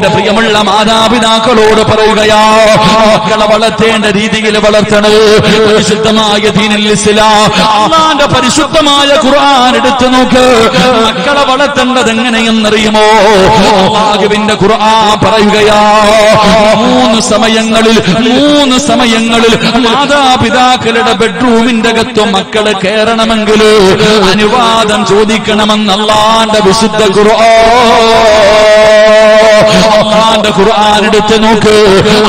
എന്റെ പ്രിയമുള്ള മാതാപിതാക്കളോട് പറയുകയാ, മക്കളെ വളർത്തേണ്ട രീതിയിൽ വളർത്തണേ. പരിശുദ്ധമായ ദീനുൽ ഇസ്ലാം, അല്ലാഹുവിന്റെ പരിശുദ്ധമായ ഖുർആൻ എടുത്തു നോക്ക്. മക്കളെ വളർത്തേണ്ടത് എങ്ങനെയെന്നറിയുമോ? അല്ലാഹുവിന്റെ ഖുർആൻ പറയുകയാ, മൂന്ന് സമയങ്ങളിൽ മാതാപിതാക്കളുടെ ബെഡ്റൂമിന്റെ അകത്ത് മക്കള് കയറണമെങ്കിൽ അനുവാദം ചോദിക്കണമെന്ന് അല്ലാഹുവിന്റെ വിശുദ്ധ അല്ലാഹുവിന്റെ ഖുർആൻ എടുത്ത് നോക്ക്.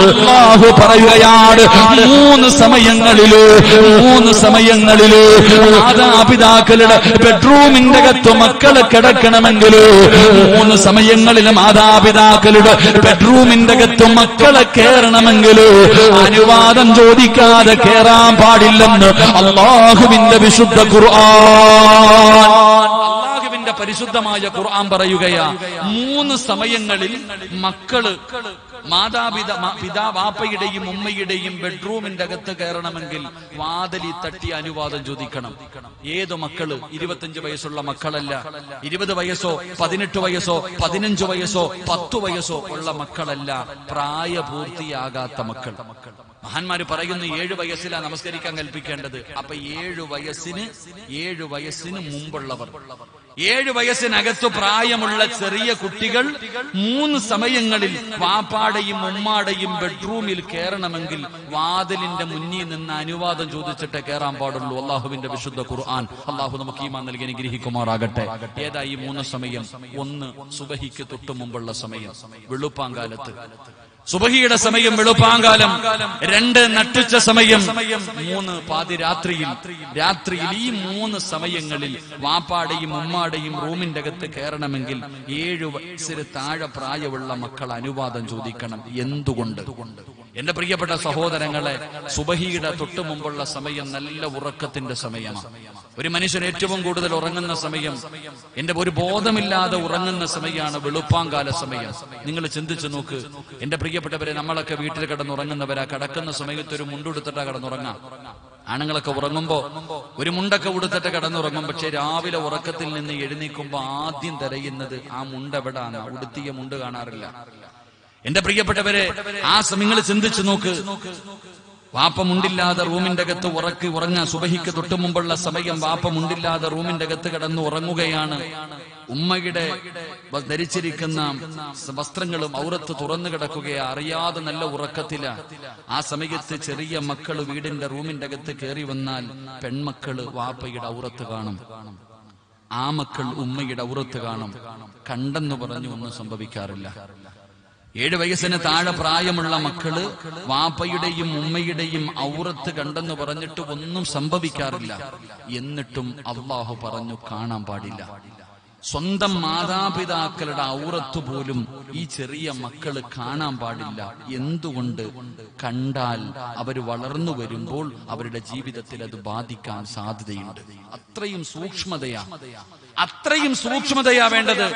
അല്ലാഹു പറയുകയാണ്, മൂന്ന് സമയങ്ങളില് മാതാപിതാക്കളുടെ ബെഡ്റൂമിന്റെ അകത്ത് മക്കള് കിടക്കണമെങ്കിൽ, മൂന്ന് സമയങ്ങളിൽ മാതാപിതാക്കളുടെ ബെഡ്റൂമിന്റെ അകത്ത് മക്കളെ കയറണമെങ്കിൽ അനുവാദം ചോദിക്കാതെ കയറാൻ പാടില്ലെന്ന് അല്ലാഹുവിന്റെ വിശുദ്ധ ഖുർആൻ. അല്ലാഹുവിന്റെ പരിശുദ്ധമായ ഖുർആൻ പറയുകയാ, മൂന്ന് സമയങ്ങളിൽ മക്കള് വാപ്പയുടെയും ഉമ്മയുടെയും ബെഡ്റൂമിന്റെ അകത്ത് കയറണമെങ്കിൽ വാതിലി തട്ടി അനുവാദം ചോദിക്കണം. ഏത് മക്കള്? 25 വയസ്സുള്ള മക്കളല്ല, 20 വയസ്സോ 18 വയസ്സോ 15 വയസ്സോ 10 വയസ്സോ ഉള്ള മക്കളല്ല, പ്രായപൂർത്തിയാകാത്ത മക്കൾ. മഹാന്മാര് പറയുന്നു 7 വയസ്സിലാണ് നമസ്കരിക്കാൻ കൽപ്പിക്കേണ്ടത്. അപ്പൊ 7 വയസ്സിന് മുമ്പുള്ളവർ, 7 വയസ്സിനകത്തു പ്രായമുള്ള ചെറിയ കുട്ടികൾ 3 സമയങ്ങളിൽ വാപ്പാടെയും ഉമ്മാടെയും ബെഡ്റൂമിൽ കയറണമെങ്കിൽ വാതിലിന്റെ മുന്നിൽ നിന്ന് അനുവാദം ചോദിച്ചിട്ടേ കയറാൻ പാടുള്ളൂ. അള്ളാഹുവിന്റെ വിശുദ്ധ ഖുർആൻ. അള്ളാഹു നമുക്ക് ഈമാൻ നൽകി അനുഗ്രഹിക്കുമാറാകട്ടെ. ഏതാ ഈ 3 സമയം? 1 സുബഹിക്ക് തൊട്ടു മുമ്പുള്ള സമയം, വെളുപ്പാങ്കാലത്ത്. സുബഹിയുടെ സമയം വെളുപ്പാങ്കാലം. 2 നട്ടുച്ച സമയം. 3 പാതിരാത്രിയിൽ. ഈ 3 സമയങ്ങളിൽ വാപ്പാടെയും ഉമ്മാടെയും റൂമിന്റെ അകത്ത് കയറണമെങ്കിൽ 7 വയസ്സിന് താഴെ പ്രായമുള്ള മക്കൾ അനുവാദം ചോദിക്കണം. എന്തുകൊണ്ട്? എന്റെ പ്രിയപ്പെട്ട സഹോദരങ്ങളെ, സുബഹിയുടെ തൊട്ടു മുമ്പുള്ള സമയം നല്ല ഉറക്കത്തിന്റെ സമയമാണ്. ഒരു മനുഷ്യൻ ഏറ്റവും കൂടുതൽ ഉറങ്ങുന്ന സമയം, എന്റെ ഒരു ബോധമില്ലാതെ ഉറങ്ങുന്ന സമയമാണ് വെളുപ്പാങ്കാല സമയം. നിങ്ങൾ ചിന്തിച്ചു നോക്ക് എന്റെ പ്രിയപ്പെട്ടവരെ, നമ്മളൊക്കെ വീട്ടിൽ കിടന്നുറങ്ങുന്നവരാ. കിടക്കുന്ന സമയത്ത് ഒരു മുണ്ടുടുത്തിട്ടാ കിടന്നുറങ്ങാം. ആണുങ്ങളൊക്കെ ഉറങ്ങുമ്പോ ഒരു മുണ്ടൊക്കെ ഉടുത്തിട്ട് കിടന്നുറങ്ങും. പക്ഷെ രാവിലെ ഉറക്കത്തിൽ നിന്ന് എഴുന്നേൽക്കുമ്പോ ആദ്യം തിരയുന്നത് ആ മുണ്ട് എവിടാണ്. ഉടുത്തിയ മുണ്ട് കാണാറില്ല. എന്റെ പ്രിയപ്പെട്ടവരെ, ആ നിങ്ങൾ ചിന്തിച്ചു നോക്ക്. വാപ്പ മുണ്ടില്ലാതെ റൂമിന്റെ അകത്ത് ഉറങ്ങ. സുബഹിക്ക് തൊട്ടു മുമ്പുള്ള സമയം വാപ്പ മുണ്ടില്ലാതെ റൂമിന്റെ അകത്ത് കിടന്ന് ഉറങ്ങുകയാണ്. ഉമ്മയുടെ ധരിച്ചിരിക്കുന്ന വസ്ത്രങ്ങളും ഔറത്ത് തുറന്നു കിടക്കുകയാ. അറിയാതെ നല്ല ഉറക്കത്തില. ആ സമയത്ത് ചെറിയ മക്കള് വീടിന്റെ റൂമിന്റെ അകത്ത് കയറി വന്നാൽ പെൺമക്കള് വാപ്പയുടെ ഔറത്ത് കാണും, ആ മക്കൾ ഉമ്മയുടെ ഔറത്ത് കാണും. കണ്ടെന്ന് പറഞ്ഞു ഒന്നും സംഭവിക്കാറില്ല. 7 വയസ്സിന് താഴെ പ്രായമുള്ള മക്കള് വാപ്പയുടെയും ഉമ്മയുടെയും ഔറത്ത് കണ്ടെന്ന് പറഞ്ഞിട്ട് ഒന്നും സംഭവിക്കാറില്ല. എന്നിട്ടും അല്ലാഹു പറഞ്ഞു കാണാൻ പാടില്ല. സ്വന്തം മാതാപിതാക്കളുടെ ഔറത്ത് പോലും ഈ ചെറിയ മക്കള് കാണാൻ പാടില്ല. എന്തുകൊണ്ട്? കണ്ടാൽ അവർ വളർന്നു വരുമ്പോൾ അവരുടെ ജീവിതത്തിൽ അത് ബാധിക്കാൻ സാധ്യതയുണ്ട്. അത്രയും സൂക്ഷ്മതയാ വേണ്ടത്.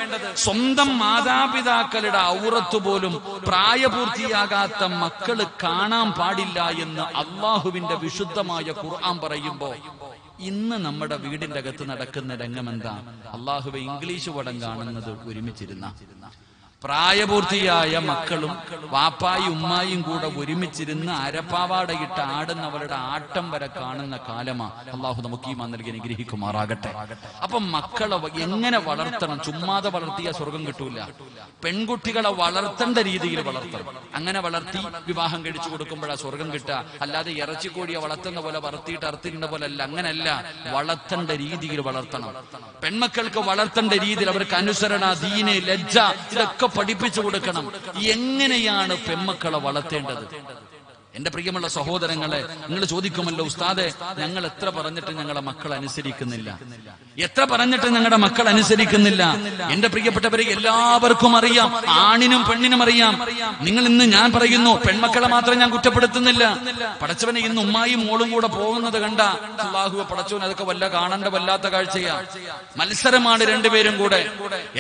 സ്വന്തം മാതാപിതാക്കളുടെ ഔറത്ത് പോലും പ്രായപൂർത്തിയാകാത്ത മക്കള് കാണാൻ പാടില്ല എന്ന് അള്ളാഹുവിന്റെ വിശുദ്ധമായ ഖുർആൻ പറയുമ്പോ, ഇന്ന് നമ്മുടെ വീടിന്റെ അകത്ത് നടക്കുന്ന രംഗം എന്താ? അള്ളാഹുവെ, ഇംഗ്ലീഷ് പടം കാണുന്നത് ഒരുമിച്ചിരുന്ന പ്രായപൂർത്തിയായ മക്കളും വാപ്പായും ഉമ്മായും കൂടെ ഒരുമിച്ചിരുന്ന് അരപ്പാവാടയിട്ട് ആടുന്നവരുടെ ആട്ടം വരെ കാണുന്ന കാലമാ. അള്ളാഹു നമുക്ക് ഈമാൻ നൽകി അനുഗ്രഹിക്കുമാറാകട്ടെ. അപ്പം മക്കളെ എങ്ങനെ വളർത്തണം? ചുമ്മാതെ വളർത്തിയ സ്വർഗം കിട്ടൂല. പെൺകുട്ടികളെ വളർത്തേണ്ട രീതിയിൽ വളർത്തണം. അങ്ങനെ വളർത്തി വിവാഹം കഴിച്ചു കൊടുക്കുമ്പോഴാ സ്വർഗം കിട്ടുക. അല്ലാതെ ഇറച്ചിക്കോഴിയെ വളർത്തുന്ന പോലെ വളർത്തിയിട്ട് അറുത്തിരുന്ന പോലെ അല്ല. അങ്ങനല്ല, വളർത്തേണ്ട രീതിയിൽ വളർത്തണം. പെൺമക്കൾക്ക് വളർത്തേണ്ട രീതിയിൽ അവർക്ക് അനുസരണ, ദീന്, ലജ്ജ ഇതൊക്കെ പഠിപ്പിച്ചു കൊടുക്കണം. എങ്ങനെയാണ് പെൺമക്കളെ വളർത്തേണ്ടത്? എന്റെ പ്രിയമുള്ള സഹോദരങ്ങളെ, നിങ്ങൾ ചോദിക്കുമല്ലോ, ഉസ്താദെ, ഞങ്ങൾ എത്ര പറഞ്ഞിട്ട് ഞങ്ങളെ മക്കൾ അനുസരിക്കുന്നില്ല, എത്ര പറഞ്ഞിട്ട് ഞങ്ങളുടെ മക്കൾ അനുസരിക്കുന്നില്ല. എന്റെ പ്രിയപ്പെട്ടവരെ, എല്ലാവർക്കും അറിയാം, ആണിനും പെണ്ണിനും അറിയാം. നിങ്ങൾ ഇന്ന് ഞാൻ പറയുന്നു, പെൺമക്കളെ മാത്രം ഞാൻ കുറ്റപ്പെടുത്തുന്നില്ല. പടച്ചവനെ, ഇന്ന് ഉമ്മായും മോളും കൂടെ പോകുന്നത് കണ്ട അല്ലാഹുവേ, പടച്ചവൻ അതൊക്കെ കാണേണ്ട വല്ലാത്ത കാഴ്ചയാ. മത്സരമാണ് രണ്ടുപേരും കൂടെ.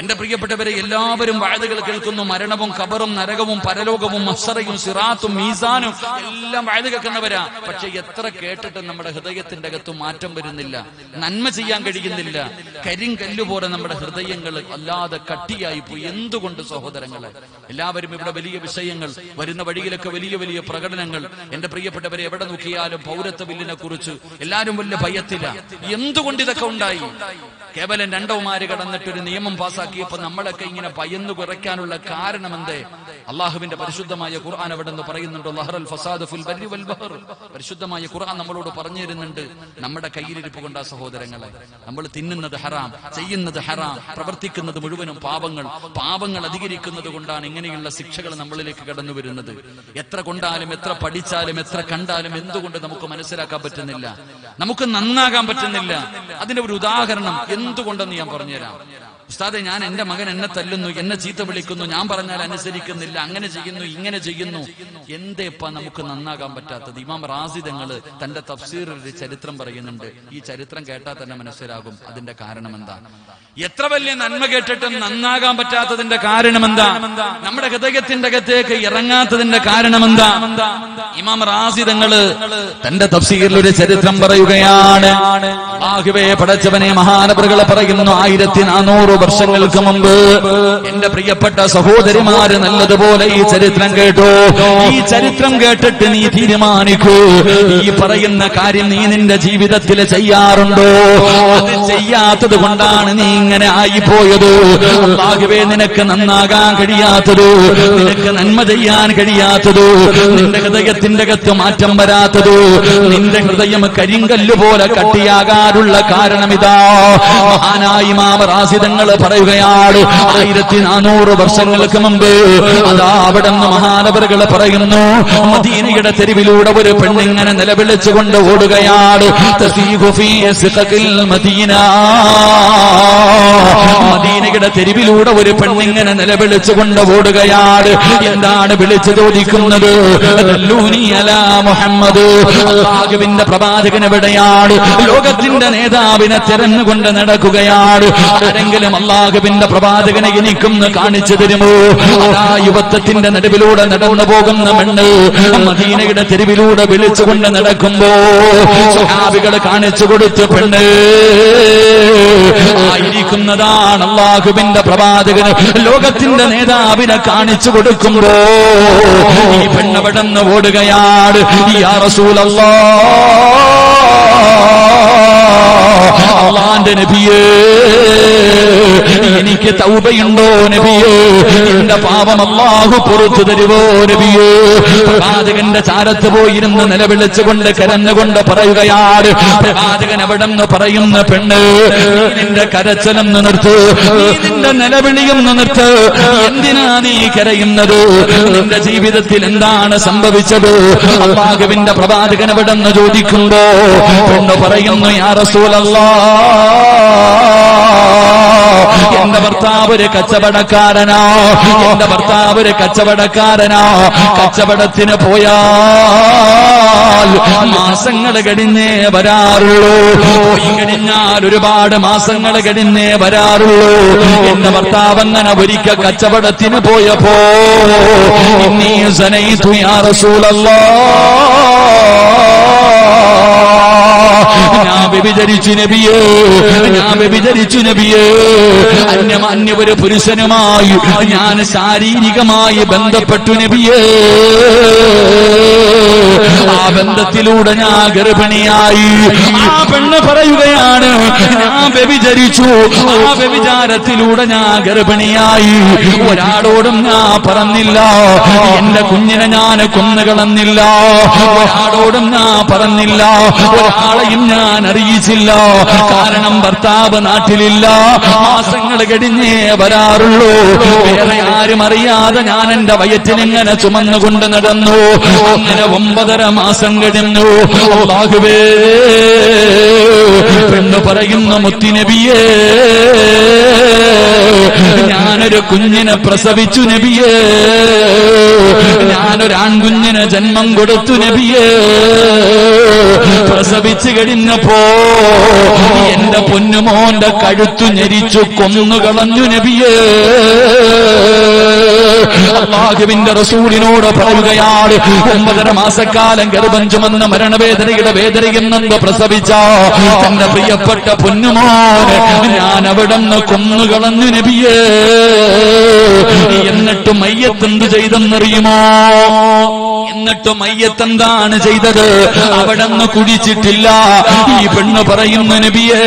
എന്റെ പ്രിയപ്പെട്ടവരെ, എല്ലാവരും വഅദുകൾ കേൾക്കുന്നു. മരണവും ഖബറും നരകവും പരലോകവും മഹ്ശറയും സിറാത്തും മീസാനും എല്ലാം വയത് കേൾക്കുന്നവരാ. പക്ഷെ എത്ര കേട്ടിട്ട് നമ്മുടെ ഹൃദയത്തിന്റെ അകത്ത് മാറ്റം വരുന്നില്ല, നന്മ ചെയ്യാൻ കഴിയുന്നില്ല. കരിങ്കല്ലുപോലെ നമ്മുടെ ഹൃദയങ്ങൾ അല്ലാതെ കട്ടിയായി പോയി. എന്തുകൊണ്ട് സഹോദരങ്ങളെ? എല്ലാവരും ഇവിടെ വലിയ വിഷയങ്ങൾ, വരുന്ന വഴിയിലൊക്കെ വലിയ വലിയ പ്രകടനങ്ങൾ. എന്റെ പ്രിയപ്പെട്ടവരെ, എവിടെ നോക്കിയാലും പൗരത്വ ബില്ലിനെ കുറിച്ച് എല്ലാവരും വലിയ ഭയത്തില. എന്തുകൊണ്ട് ഇതൊക്കെ ഉണ്ടായി? കേവലം രണ്ടവന്മാര് കടന്നിട്ടൊരു നിയമം പാസാക്കിയപ്പോ നമ്മളൊക്കെ ഇങ്ങനെ ഭയന്നു കുറയ്ക്കാനുള്ള കാരണം എന്തേ? അള്ളാഹുവിന്റെ പരിശുദ്ധമായ ഖുർആൻ അവിടെ നിന്ന് പറയുന്നുണ്ട്, ലഹറൽ ഫസാദു ഫിൽ ബർരി വൽ ബഹർ. പരിശുദ്ധമായ ഖുർആൻ നമ്മളോട് പറഞ്ഞു തരുന്നുണ്ട്, നമ്മുടെ കയ്യിലിരിപ്പ് കൊണ്ടാ സഹോദരങ്ങളെ. നമ്മൾ തിന്നുന്നത് ഹറാം, ചെയ്യുന്നത് ഹറാം, പ്രവർത്തിക്കുന്നത് മുഴുവനും പാപങ്ങൾ അധികരിക്കുന്നത് കൊണ്ടാണ് ഇങ്ങനെയുള്ള ശിക്ഷകൾ നമ്മളിലേക്ക് കടന്നു വരുന്നത്. എത്ര കൊണ്ടാലും, എത്ര പഠിച്ചാലും, എത്ര കണ്ടാലും എന്തുകൊണ്ട് നമുക്ക് മനസ്സിലാക്കാൻ പറ്റുന്നില്ല, നമുക്ക് നന്നാകാൻ പറ്റുന്നില്ല? അതിന്റെ ഒരു ഉദാഹരണം എന്തുകൊണ്ടെന്ന് ഞാൻ പറഞ്ഞുതരാം. ഉസ്താദെ, ഞാൻ എന്റെ മകൻ എന്നെ തല്ലുന്നു, എന്നെ ചീത്ത വിളിക്കുന്നു, ഞാൻ പറഞ്ഞാൽ അനുസരിക്കുന്നില്ല, അങ്ങനെ ചെയ്യുന്നു, ഇങ്ങനെ ചെയ്യുന്നു. എന്തേപ്പാ നമുക്ക് നന്നാകാൻ പറ്റാത്തത്? ഇമാം റാസി തങ്ങൾ തന്റെ തഫ്സീറിൽ ഒരു ചരിത്രം പറയുന്നുണ്ട്. ഈ ചരിത്രം കേട്ടാൽ തന്നെ മനസ്സിലാകും അതിന്റെ കാരണം എന്താ. എത്ര വലിയ നന്മ കേട്ടിട്ടും നന്നാകാൻ പറ്റാത്തതിന്റെ കാരണം എന്താ? നമ്മുടെ ഹൃദയത്തിന്റെ അകത്തേക്ക് ഇറങ്ങാത്തതിന്റെ കാരണം എന്താ? ഇമാം റാസി തങ്ങൾ തന്റെ തഫ്സീറിൽ ഒരു ചരിത്രം പറയുകയാണ്. അല്ലാഹുവേ, പടച്ചവനെ, മഹാനവറുകളെ പറയുന്നു, 1400 വർഷങ്ങൾക്ക് മുമ്പ് എന്റെ പ്രിയപ്പെട്ട സഹോദരിമാര് നല്ലതുപോലെ ഈ ചരിത്രം കേട്ടോ. ഈ ചരിത്രം കേട്ടിട്ട് നീ തീരുമാനിക്കൂ, ഈ പറയുന്ന കാര്യം നീ നിന്റെ ജീവിതത്തിൽ ചെയ്യാറുണ്ടോ? അത് ചെയ്യാത്തത് കൊണ്ടാണ് നീ ഇങ്ങനെ ആയിപ്പോയത്. അല്ലാഹുവേ, നിനക്ക് നന്നാകാൻ കഴിയാത്തത്, നിനക്ക് നന്മ ചെയ്യാൻ കഴിയാത്തത്, നിന്റെ ഹൃദയത്തിന്റെ അകത്ത് മാറ്റം വരാത്തത്, നിന്റെ ഹൃദയം കരിങ്കല്ല് പോലെ കട്ടിയാകാനുള്ള കാരണം ഇതാ. മഹാനായ ഇമാം റാസി തങ്ങൾ പറയുകയാണ്, 1400 വർഷങ്ങൾക്ക് മുമ്പ് അതാ അവിടെ നിന്ന് മഹാനവറുകൾ പറയുന്നു, മദീനയുടെ തെരുവിലൂടെ ഒരു പെണ്ണിങ്ങനെ നിലവിളിച്ചുകൊണ്ട് ഓടുകയാണ്. മദീനയുടെ തെരുവിലൂടെ ഒരു പെണ്ണിങ്ങനെ നിലവിളിച്ചുകൊണ്ട് ഓടുകയാണ്. എന്താണ് വിളിച്ചു ചോദിക്കുന്നത്? മുഹമ്മദ്, അല്ലാഹുവിന്റെ പ്രവാചകൻ എവിടെയാണ്? ലോകത്തിന്റെ നേതാവിനെ തെരഞ്ഞുകൊണ്ട് നടക്കുകയാണ്. ആരെങ്കിലും അല്ലാഹുവിന്റെ പ്രവാചകനെ എനിക്കൊന്ന് കാണിച്ചു തരുമോ? ആ യുവത്വത്തിന്റെ നടുവിലൂടെ നടന്നു പോകുന്ന പെണ്ണ് മദീനയുടെ തെരുവിലൂടെ വിളിച്ചുകൊണ്ട് നടക്കുമ്പോ സ്വഹാബികൾ കാണിച്ചു കൊടുത്ത പെണ്ണ് ആയിരിക്കുന്നതാണ് അല്ലാഹുവിന്റെ പ്രവാചകന്. ലോകത്തിന്റെ നേതാവിനെ കാണിച്ചു കൊടുക്കുമ്പോ ഈ പെണ്ണ് പെടന്ന് ഓടുകയാണ്. യാ റസൂലല്ലാഹ്, അല്ലാഹുവിന്റെ നബിയേ, എനിക്ക് തൗബയുണ്ടോ നബിയേ? എന്റെ പാപം അല്ലാഹു പുറത്തു തരുവോ നബിയേ? പ്രവാചകന്റെ ചാരത്ത് പോയിരുന്ന് നിലവിളിച്ചുകൊണ്ട് കരഞ്ഞുകൊണ്ട് പറയുകയാണ്. പ്രവാചകൻ എവിടെന്ന് പറയുന്ന പെണ്ണ്, നിന്റെ കരച്ചിലൊന്ന് നിർത്ത്, നിന്റെ നിലവിളിയൊന്ന് നിർത്ത്. എന്തിനാ നീ കരയുന്നത്? നിന്റെ ജീവിതത്തിൽ എന്താണ് സംഭവിച്ചത്? അല്ലാഹുവിന്റെ പ്രവാചകൻ എവിടെന്ന് ചോദിക്കുമ്പോ പെണ്ണ് പറയുന്നു, യാ റസൂലല്ലാഹ്, എന്റെ ഭർത്താവ് ഒരു കച്ചവടക്കാരനാ, എന്റെ ഭർത്താവ് ഒരു കച്ചവടക്കാരനാ. കച്ചവടത്തിന് പോയാൽ മാസങ്ങൾ കഴിഞ്ഞേ വരാറുള്ളൂ, പോയി കഴിഞ്ഞാൽ ഒരുപാട് മാസങ്ങൾ കഴിഞ്ഞേ വരാറുള്ളൂ. എന്റെ ഭർത്താവ് അങ്ങനെ ഒരിക്കൽ കച്ചവടത്തിന് പോയപ്പോ, ഇന്നീ സനൈതു യാ റസൂലല്ലാഹ്, ഞാൻ വ്യഭിചരിച്ചു നബിയേ, ഞാൻ വ്യഭിചരിച്ചു നബിയേ. അന്യ ഒരു പുരുഷനുമായി ഞാൻ ശാരീരികമായി ബന്ധപ്പെട്ടു നബിയേ. ആ ബന്ധത്തിലൂടെ ഞാൻ ഗർഭിണിയായി. ആ പെണ്ണ് പറയുകയാണ്, ഞാൻ വ്യഭിചരിച്ചു, ആ വ്യഭിചാരത്തിലൂടെ ഞാൻ ഗർഭിണിയായി. ഒരാളോടും ഞാൻ പറഞ്ഞില്ല, എന്റെ കുഞ്ഞിനെ ഞാൻ കൊന്നുകളഞ്ഞില്ല. ഒരാളോടും ഞാൻ പറഞ്ഞില്ല, ഒരാളെയും ഞാൻ അറിയിച്ചില്ല. കാരണം ഭർത്താവ് നാട്ടിലില്ല, മാസങ്ങൾ കഴിഞ്ഞേ വരാറുള്ളൂ. വേറെ ആരും അറിയാതെ ഞാൻ എന്റെ വയറ്റിനിങ്ങനെ ചുമന്നുകൊണ്ട് നടന്നു. അങ്ങനെ 9.5 മാസം കഴിഞ്ഞു. അല്ലാഹുവേ, പെണ്ണ് പറയുന്നു, മുത്തുനബിയേ, ഞാനൊരു കുഞ്ഞിനെ പ്രസവിച്ചു നബിയേ, ഞാനൊരു ആൺകുഞ്ഞിന് ജന്മം കൊടുത്തു നബിയേ. പ്രസവിച്ചു കഴിഞ്ഞപ്പോ എന്റെ പൊന്നുമോന്റെ കഴുത്തു ഞെരിച്ചു കൊന്നുകളഞ്ഞു നബിയേ. അല്ലാഹുവിന്റെ റസൂലിനോട് പറയുകയാണ്, 9.5 മാസക്കാലം ഗർഭം ചുമന്ന മരണവേദനയുടെ വേദനയെന്നത് പ്രസവിച്ച തന്റെ പ്രിയപ്പെട്ട പൊന്നുമോനെ ഞാൻ അവിടുന്ന് കൊന്നുകളഞ്ഞു നബിയേ. എന്നിട്ട് മയ്യത്ത് എന്ത് ചെയ്തെന്നറിയുമോ? എന്നിട്ട് മയ്യത്ത് എന്താണ് ചെയ്തത്? അവിടുന്ന് കുടിച്ചിട്ടില്ല. ഈ പെണ്ണ് പറയുന്ന നബിയേ,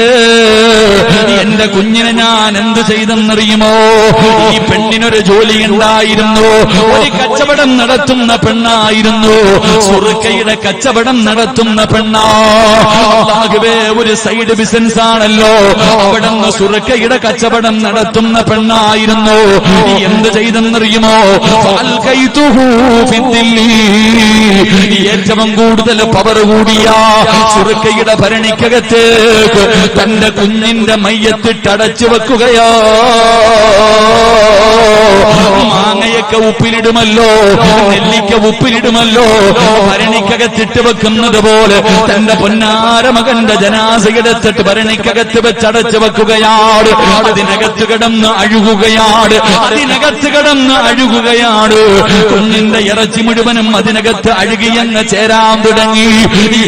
എന്റെ കുഞ്ഞിനെ ഞാൻ എന്ത് ചെയ്തെന്നറിയുമോ? ഈ പെണ്ണിനൊരു ജോലി ഉണ്ടായിരുന്നു, ഒരു കച്ചവടം നടത്തുന്ന പെണ്ണായിരുന്നു, സുർക്കയുടെ കച്ചവടം നടത്തുന്ന പെണ്ണാ. അല്ലാഹുവേ, ഒരു സൈഡ് ബിസിനസ് ആണല്ലോ. അവിടുന്ന് സുർക്കയുടെ കച്ചവടം നടത്തുന്ന പെണ്ണായിരുന്നു. എന്ത് ചെയ്തെന്നറിയുമോ? ഏറ്റവും കൂടുതൽ പവർ കൂടിയ സുർക്കയുടെ ഭരണിക്കകത്തേക്ക് തന്റെ കുഞ്ഞിന്റെ മയ്യത്തിട്ടടച്ചു വെക്കുകയോ. മാങ്ങയൊക്കെ ഉപ്പിലിടുമല്ലോ, നെല്ലിക്ക ഉപ്പിലിടുമല്ലോ, ഭരണിക്കകത്തിട്ട് വെക്കുന്നത് പോലെ തന്റെ പൊന്നാര മകന്റെ ജനാസയെടുത്തിട്ട് ഭരണിക്കകത്ത് വെച്ചടച്ചു വെക്കുകയാണ്. അതിനകത്ത് കിടന്ന് അഴുകുകയാണ്, അതിനകത്ത് കിടന്ന് അഴുകുകയാണ്. കുഞ്ഞിന്റെ ഇറച്ചി മുഴുവനും അതിനകത്ത് അഴുകിയങ്ങ് ചേരാൻ തുടങ്ങി,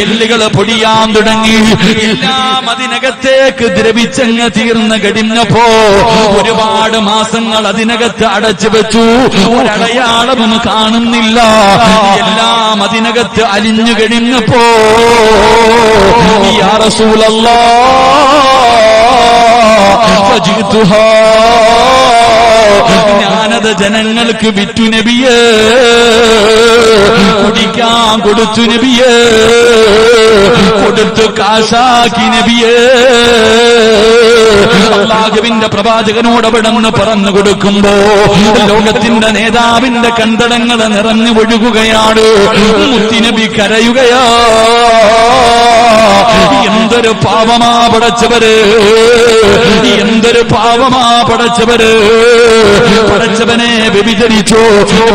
എല്ലുകൾ പൊടിയാൻ തുടങ്ങി, എല്ലാം അതിനകത്തേക്ക് ദ്രവിച്ചങ്ങ് തീർന്ന് കഴിഞ്ഞപ്പോ ഒരുപാട് മാസങ്ങൾ അതിനകത്ത് അടച്ചു വെച്ചു. ഒരടയാളവും കാണുന്നില്ല, എല്ലാം അതിനകത്ത് അലിഞ്ഞു കഴിഞ്ഞപ്പോ യാ റസൂലല്ലാഹ് ഫജിതുഹാ, ഞാനത് ജനങ്ങൾക്ക് വിറ്റു നബിയേ, കുടിക്കാൻ കൊടുത്തു നബിയേ, കൊടുത്തു കാശാക്കി നബിയേ. അല്ലാഹുവിന്റെ പ്രവാചകനോട് അവിടുന്ന് പറഞ്ഞു കൊടുക്കുമ്പോ ലോകത്തിന്റെ നേതാവിന്റെ കണ്ടടങ്ങൾ നിറഞ്ഞു ഒഴുകുകയാണ്. മുത്തിനബി കരയുകയാ. എന്തൊരു പാവമാ പടച്ചവര്, എന്തൊരു പാവമാ പടച്ചവര്. പടച്ചവനെ വ്യഭിചരിച്ചു,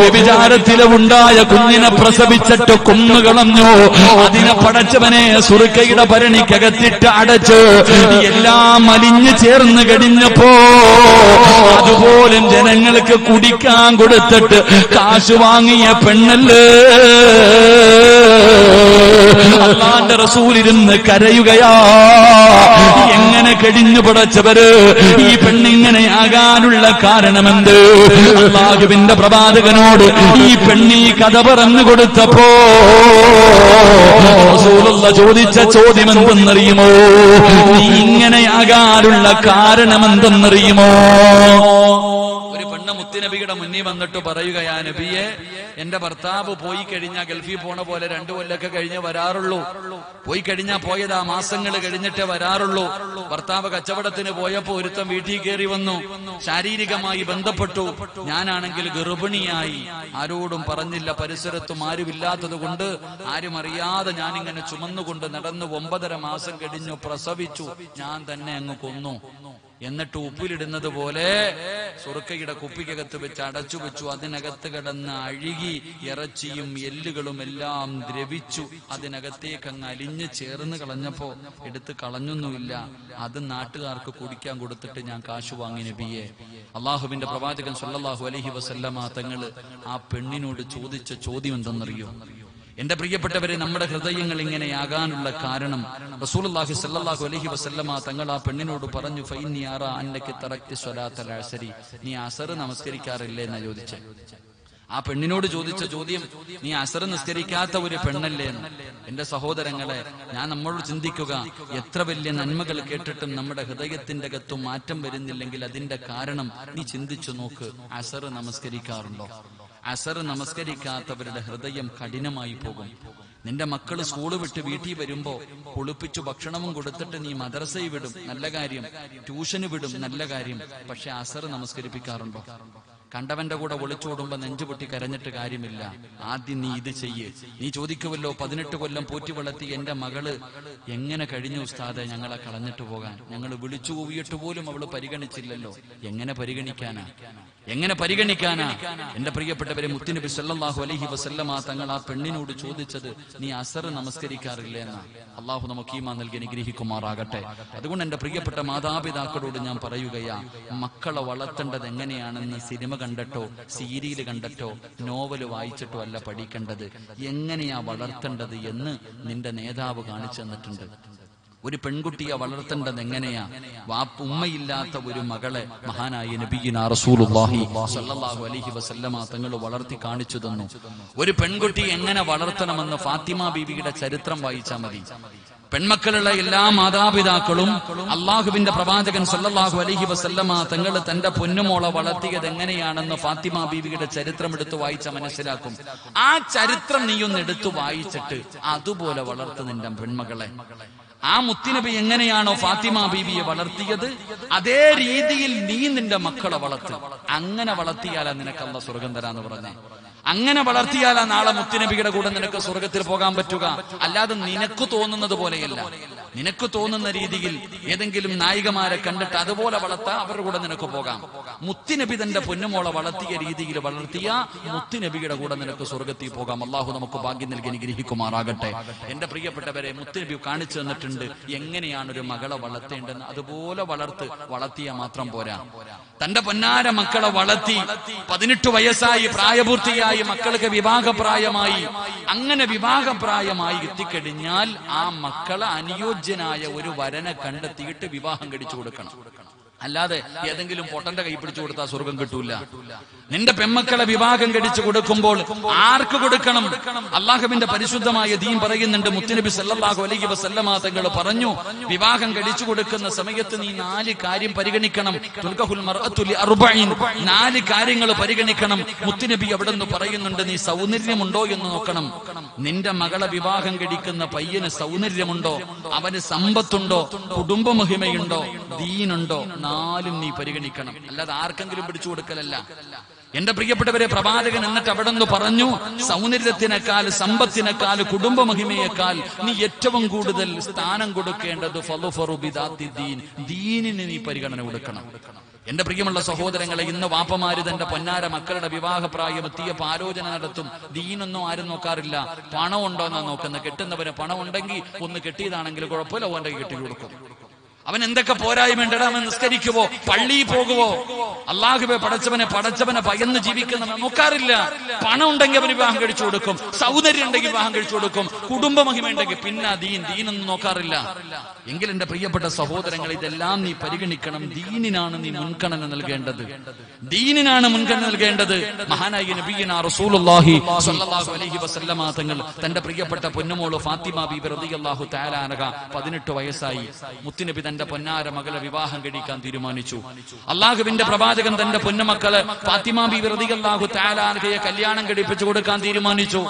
വ്യഭിചാരത്തില് ഉണ്ടായ കുഞ്ഞിനെ പ്രസവിച്ചിട്ട് കൊന്നുകളഞ്ഞു. അതിനെ പടച്ചവനെ സുർക്കയുടെ ഭരണിക്കകത്തിട്ട് അടച്ച് എല്ലാം അലിഞ്ഞു ചേർന്ന് കഴിഞ്ഞപ്പോ അതുപോലും ജനങ്ങൾക്ക് കുടിക്കാൻ കൊടുത്തിട്ട് കാശ് വാങ്ങിയ പെണ്ണല്ലേ. അല്ലാഹുവിന്റെ റസൂലിരുന്ന് കരയുകയാ. എങ്ങനെ കഴിഞ്ഞു പടച്ചവര്? ഈ പെണ്ണിങ്ങനെ ആകാനുള്ള കാരണമെന്ത്? അല്ലാഹുവിന്റെ പ്രവാചകനോട് ഈ പെണ്ണി കഥ പറഞ്ഞു കൊടുത്തപ്പോ റസൂലുള്ള ചോദിച്ച ചോദ്യം എന്തെന്നറിയുമോ? നീ ഇങ്ങനെയാകാനുള്ള കാരണമെന്തെന്നറിയുമോ? ഒരു പെണ്ണ് മുത്തുനബിയുടെ മുന്നിൽ വന്നിട്ട് പറയുകയാ, നബിയെ, എന്റെ ഭർത്താവ് പോയി കഴിഞ്ഞാൽ ഗൾഫിൽ പോണ പോലെ 2 കൊല്ലൊക്കെ കഴിഞ്ഞ് വരാറുള്ളൂ. പോയി കഴിഞ്ഞാൽ പോയതാ മാസങ്ങൾ കഴിഞ്ഞിട്ടേ വരാറുള്ളൂ. ഭർത്താവ് കച്ചവടത്തിന് പോയപ്പോ ഒരുത്തൻ വീട്ടിൽ കയറി വന്നു, ശാരീരികമായി ബന്ധപ്പെട്ടു. ഞാനാണെങ്കിൽ ഗർഭിണിയായി, ആരോടും പറഞ്ഞില്ല, പരിസരത്തും ആരുമില്ലാത്തത് കൊണ്ട് ആരും അറിയാതെ ഞാനിങ്ങനെ ചുമന്നുകൊണ്ട് നടന്നു. 9.5 മാസം കഴിഞ്ഞു, പ്രസവിച്ചു. ഞാൻ തന്നെ അങ്ങ് കൊന്നു. എന്നിട്ട് ഉപ്പിലിടുന്നത് പോലെ സുർക്കയുടെ കുപ്പിക്കകത്ത് വെച്ച് അടച്ചു വെച്ചു. അതിനകത്ത് കിടന്ന് അഴുകി ഇറച്ചിയും എല്ലുകളും എല്ലാം ദ്രവിച്ചു. അതിനകത്തേക്ക് അങ്ങ് അലിഞ്ഞ് ചേർന്ന് കളഞ്ഞപ്പോ എടുത്ത് കളഞ്ഞൊന്നുമില്ല. അത് നാട്ടുകാർക്ക് കുടിക്കാൻ കൊടുത്തിട്ട് ഞാൻ കാശ് വാങ്ങി നബിയെ. അള്ളാഹുവിന്റെ പ്രവാചകൻ സല്ലല്ലാഹു അലൈഹി വസല്ലമ തങ്ങള് ആ പെണ്ണിനോട് ചോദിച്ച ചോദ്യം എന്തെന്നറിയോ? എന്റെ പ്രിയപ്പെട്ടവരെ, നമ്മുടെ ഹൃദയങ്ങൾ ഇങ്ങനെയാകാനുള്ള കാരണം റസൂലുള്ളാഹി സ്വല്ലല്ലാഹു അലൈഹി വസല്ലമ തങ്ങൾ ആ പെണ്ണിനോട് പറഞ്ഞു, ഫഇന്നി അറാ അന്നക തറക്തി സ്വലാത്തൽ അസ്രി, നീ അസർ നമസ്കരിക്കാറില്ലേ എന്നാ ചോദിച്ചത്. ആ പെണ്ണിനോട് ചോദിച്ച ചോദ്യം, നീ അസർ നിസ്കരിക്കാത്ത ഒരു പെണ്ണല്ലേ എന്ന്. എന്റെ സഹോദരങ്ങളെ, ഞാൻ നമ്മളോട് ചിന്തിക്കുക, എത്ര വലിയ നന്മകൾ കേട്ടിട്ടും നമ്മുടെ ഹൃദയത്തിന്റെ അകത്തും മാറ്റം വരുന്നില്ലെങ്കിൽ അതിന്റെ കാരണം നീ ചിന്തിച്ചു നോക്ക്. അസർ നമസ്കരിക്കാറുണ്ടോ? അസർ നമസ്കരിക്കാത്തവരുടെ ഹൃദയം കഠിനമായി പോകും. നിന്റെ മക്കള് സ്കൂള് വിട്ട് വീട്ടിൽ വരുമ്പോ കുളിപ്പിച്ചു ഭക്ഷണവും കൊടുത്തിട്ട് നീ മദ്രസയിൽ വിടും, നല്ല കാര്യം. ട്യൂഷന് വിടും, നല്ല കാര്യം. പക്ഷെ അസർ നമസ്കരിപ്പിക്കാറുണ്ടോ? കണ്ടവന്റെ കൂടെ ഒളിച്ചോടുമ്പോ നെഞ്ചുപൊട്ടി കരഞ്ഞിട്ട് കാര്യമില്ല. ആദ്യം നീ ഇത് ചെയ്യ്. നീ ചോദിക്കുമല്ലോ, 18 കൊല്ലം പോറ്റി വളർത്തി എന്റെ മകള് എങ്ങനെ കഴിഞ്ഞു ഉസ്താദെ ഞങ്ങളെ കളഞ്ഞിട്ട് പോകാൻ? ഞങ്ങൾ വിളിച്ചു കൂവിയിട്ട് പോലും അവള് പരിഗണിച്ചില്ലല്ലോ. എങ്ങനെ പരിഗണിക്കാനാ? എങ്ങനെ പരിഗണിക്കാനാ? എന്റെ പ്രിയപ്പെട്ടവരെ, മുത്തുനബി സല്ലല്ലാഹു അലൈഹി വസല്ലമ തങ്ങൾ ആ പെണ്ണിനോട് ചോദിച്ചത്, നീ അസർ നമസ്കരിക്കാറില്ലേ എന്നാ. അള്ളാഹു നമുക്ക് ഈമാൻ നൽകി അനുഗ്രഹിക്കുമാറാകട്ടെ. അതുകൊണ്ട് എന്റെ പ്രിയപ്പെട്ട മാതാപിതാക്കളോട് ഞാൻ പറയുകയാ, മക്കളെ വളർത്തേണ്ടത് എങ്ങനെയാണെന്ന് സിനിമ കണ്ടിട്ടോ സീരിയൽ കണ്ടിട്ടോ നോവല് വായിച്ചിട്ടോ അല്ല പഠിക്കേണ്ടത്, എങ്ങനെയാ വളർത്തേണ്ടത് എന്ന് നിന്റെ നേതാവ് കാണിച്ചു തന്നിട്ടുണ്ട്. ഒരു പെൺകുട്ടിയെ വളർത്തേണ്ടത് എങ്ങനെയാ? ഉമ്മയില്ലാത്ത ഒരു മകളെ മഹാനായ നബിയിനാ റസൂലുള്ളാഹി സ്വല്ലല്ലാഹു അലൈഹി വസല്ലമ തങ്ങൾ വളർത്തി കാണിച്ചു തന്നു. ഒരു പെൺകുട്ടി എങ്ങനെ വളർത്തണമെന്ന് ഫാത്തിമ ബീവിയുടെ ചരിത്രം വായിച്ചാൽ മതി. പെൺമക്കളുള്ള എല്ലാ മാതാപിതാക്കളും അള്ളാഹുവിന്റെ പ്രവാചകൻ സല്ലല്ലാഹു അലൈഹി വസല്ലമ തങ്ങൾ തന്റെ പൊന്നുമോളെ വളർത്തിയത് എങ്ങനെയാണെന്ന് ഫാത്തിമ ബീവിയുടെ ചരിത്രം എടുത്തു വായിച്ച മനസ്സിലാക്കും. ആ ചരിത്രം നീയൊന്ന് എടുത്തു വായിച്ചിട്ട് അതുപോലെ വളർത്തു നിന്റെ പെൺമകളെ. ആ മുത്തുനബി എങ്ങനെയാണോ ഫാത്തിമ ബീവിയെ വളർത്തിയത് അതേ രീതിയിൽ നീ നിന്റെ മക്കളെ വളർത്തും. അങ്ങനെ വളർത്തിയാലാ നിനക്ക് അല്ലാഹു സ്വർഗം തരാന്ന് പറഞ്ഞേ. അങ്ങനെ വളർത്തിയാലാ നാളെ മുത്തുനബിയുടെ കൂടെ നിനക്ക് സ്വർഗത്തിൽ പോകാൻ പറ്റുക. അല്ലാതെ നിനക്ക് തോന്നുന്നത് പോലെയല്ല. നിനക്ക് തോന്നുന്ന രീതിയിൽ ഏതെങ്കിലും നായികമാരെ കണ്ടിട്ട് അതുപോലെ വളർത്താ അവരുടെ കൂടെ നിനക്ക് പോകാം. മുത്തുനബി തന്റെ പൊന്നുമോളെ വളർത്തിയ രീതിയിൽ വളർത്തിയ മുത്തുനബിയുടെ കൂടെ നിനക്ക് സ്വർഗത്തിൽ പോകാം. അള്ളാഹു നമുക്ക് ഭാഗ്യം നൽകി അനുഗ്രഹിക്കുമാറാകട്ടെ. എന്റെ പ്രിയപ്പെട്ടവരെ, മുത്തുനബി കാണിച്ചു തന്നിട്ടുണ്ട് എങ്ങനെയാണ് ഒരു മകളെ വളർത്തേണ്ടെന്ന്. അതുപോലെ വളർത്തിയ മാത്രം പോരാ, തന്റെ പൊന്നാര മക്കളെ വളർത്തി 18 വയസ്സായി പ്രായപൂർത്തിയായി മക്കൾക്ക് വിവാഹപ്രായമായി. അങ്ങനെ വിവാഹപ്രായമായി എത്തിക്കഴിഞ്ഞാൽ ആ മക്കളെ അനുയോജ്യനായ ഒരു വരനെ കണ്ടെത്തിയിട്ട് വിവാഹം കഴിച്ചു കൊടുക്കണം. അല്ലാതെ ഏതെങ്കിലും പൊട്ടന്റെ കൈ പിടിച്ചു കൊടുത്താൽ സ്വർഗം കിട്ടൂല. നിന്റെ പെമ്മക്കളെ വിവാഹം കഴിച്ചു കൊടുക്കുമ്പോൾ ആർക്ക് കൊടുക്കണം? അള്ളാഹുവിന്റെ പരിശുദ്ധമായ ദീൻ പറയുന്നുണ്ട്. മുത്തുനബി സല്ലല്ലാഹു അലൈഹി വസല്ലമ തങ്ങൾ പറഞ്ഞു, വിവാഹം കഴിച്ചു കൊടുക്കുന്ന സമയത്ത് നീ 4 കാര്യം പരിഗണിക്കണം. തുൽഖഹുൽ മർഅതു ലിഅർബഈൻ, 4 കാര്യങ്ങൾ പരിഗണിക്കണം. മുത്തുനബി അവിടെ നിന്ന് പറയുന്നുണ്ട്, നീ സൗന്ദര്യമുണ്ടോ എന്ന് നോക്കണം. നിന്റെ മകളെ വിവാഹം കഴിക്കുന്ന പയ്യന് സൗന്ദര്യമുണ്ടോ, അവന് സമ്പത്തുണ്ടോ, കുടുംബമഹിമയുണ്ടോ, ദീനുണ്ടോ, 4 നീ പരിഗണിക്കണം. അല്ലാതെ ആർക്കെങ്കിലും പിടിച്ചു കൊടുക്കലല്ല. എന്റെ പ്രിയപ്പെട്ടവരെ, പ്രവാചകൻ എന്നിട്ട് അവിടെ നിന്ന് പറഞ്ഞു, സൗന്ദര്യത്തിനേക്കാൾ, സമ്പത്തിനേക്കാൾ, കുടുംബമഹിമയേക്കാൾ നീ ഏറ്റവും കൂടുതൽ സ്ഥാനം കൊടുക്കേണ്ടത് ദീനിന് നീ പരിഗണന കൊടുക്കണം. എന്റെ പ്രിയമുള്ള സഹോദരങ്ങളെ, ഇന്ന് വാപ്പമാര് തന്റെ പൊന്നാര മക്കളുടെ വിവാഹപ്രായം എത്തിയപ്പോൾ ആലോചന നടത്തും. ദീനൊന്നും ആരും നോക്കാറില്ല, പണം ഉണ്ടോന്നാ നോക്കുന്നത്. കെട്ടുന്നവന് പണം ഉണ്ടെങ്കിൽ ഒന്ന് കെട്ടിയതാണെങ്കിൽ കുഴപ്പമില്ല, ഓന്റെ കെട്ടി കൊടുക്കും. അവൻ എന്തൊക്കെ പോരായ്മയുണ്ടടാ, അവൻ നിസ്കരിക്കുവോ, പള്ളിയിൽ പോകുവോ, അള്ളാഹുവെ പടച്ചവനെ ഭയന്ന് ജീവിക്കുന്നവൻ നോക്കാറില്ല. പണം ഉണ്ടെങ്കിൽ അവന് വിവാഹം കഴിച്ചു കൊടുക്കും, സൗന്ദര്യം ഉണ്ടെങ്കിൽ വിവാഹം കഴിച്ചു കൊടുക്കും, കുടുംബമഹിമ ഉണ്ടെങ്കിൽ പിന്നെ ദീനൊന്നും നോക്കാറില്ല. എങ്കിൽ എന്റെ പ്രിയപ്പെട്ട സഹോദരങ്ങൾ, ഇതെല്ലാം നീ പരിഗണിക്കണം. ദീനിനാണ് നീ മുൻഗണന നൽകേണ്ടത്. ദീനിനാണ് മുൻഗണന നൽകേണ്ടത്. മഹാനായ നബിയിനാ റസൂലുള്ളാഹി സ്വല്ലല്ലാഹു അലൈഹി വസല്ലമ തങ്ങൾ തന്റെ പ്രിയപ്പെട്ട പൊന്നുമോള് ഫാത്തിമ ബീബി റളിയല്ലാഹു തആല അൻഹ 18 വയസ്സായി. മുത്തുനബി തന്റെ പൊന്നാര മകളെ വിവാഹം കഴിക്കാൻ തീരുമാനിച്ചു. അള്ളാഹുവിന്റെ പ്രവാചകൻ തന്റെ പൊന്നുമക്കളെ ഫാത്തിമ ബീബി റളിയല്ലാഹു തആല അൻഹയെ കല്യാണം കഴിപ്പിച്ചു കൊടുക്കാൻ തീരുമാനിച്ചു.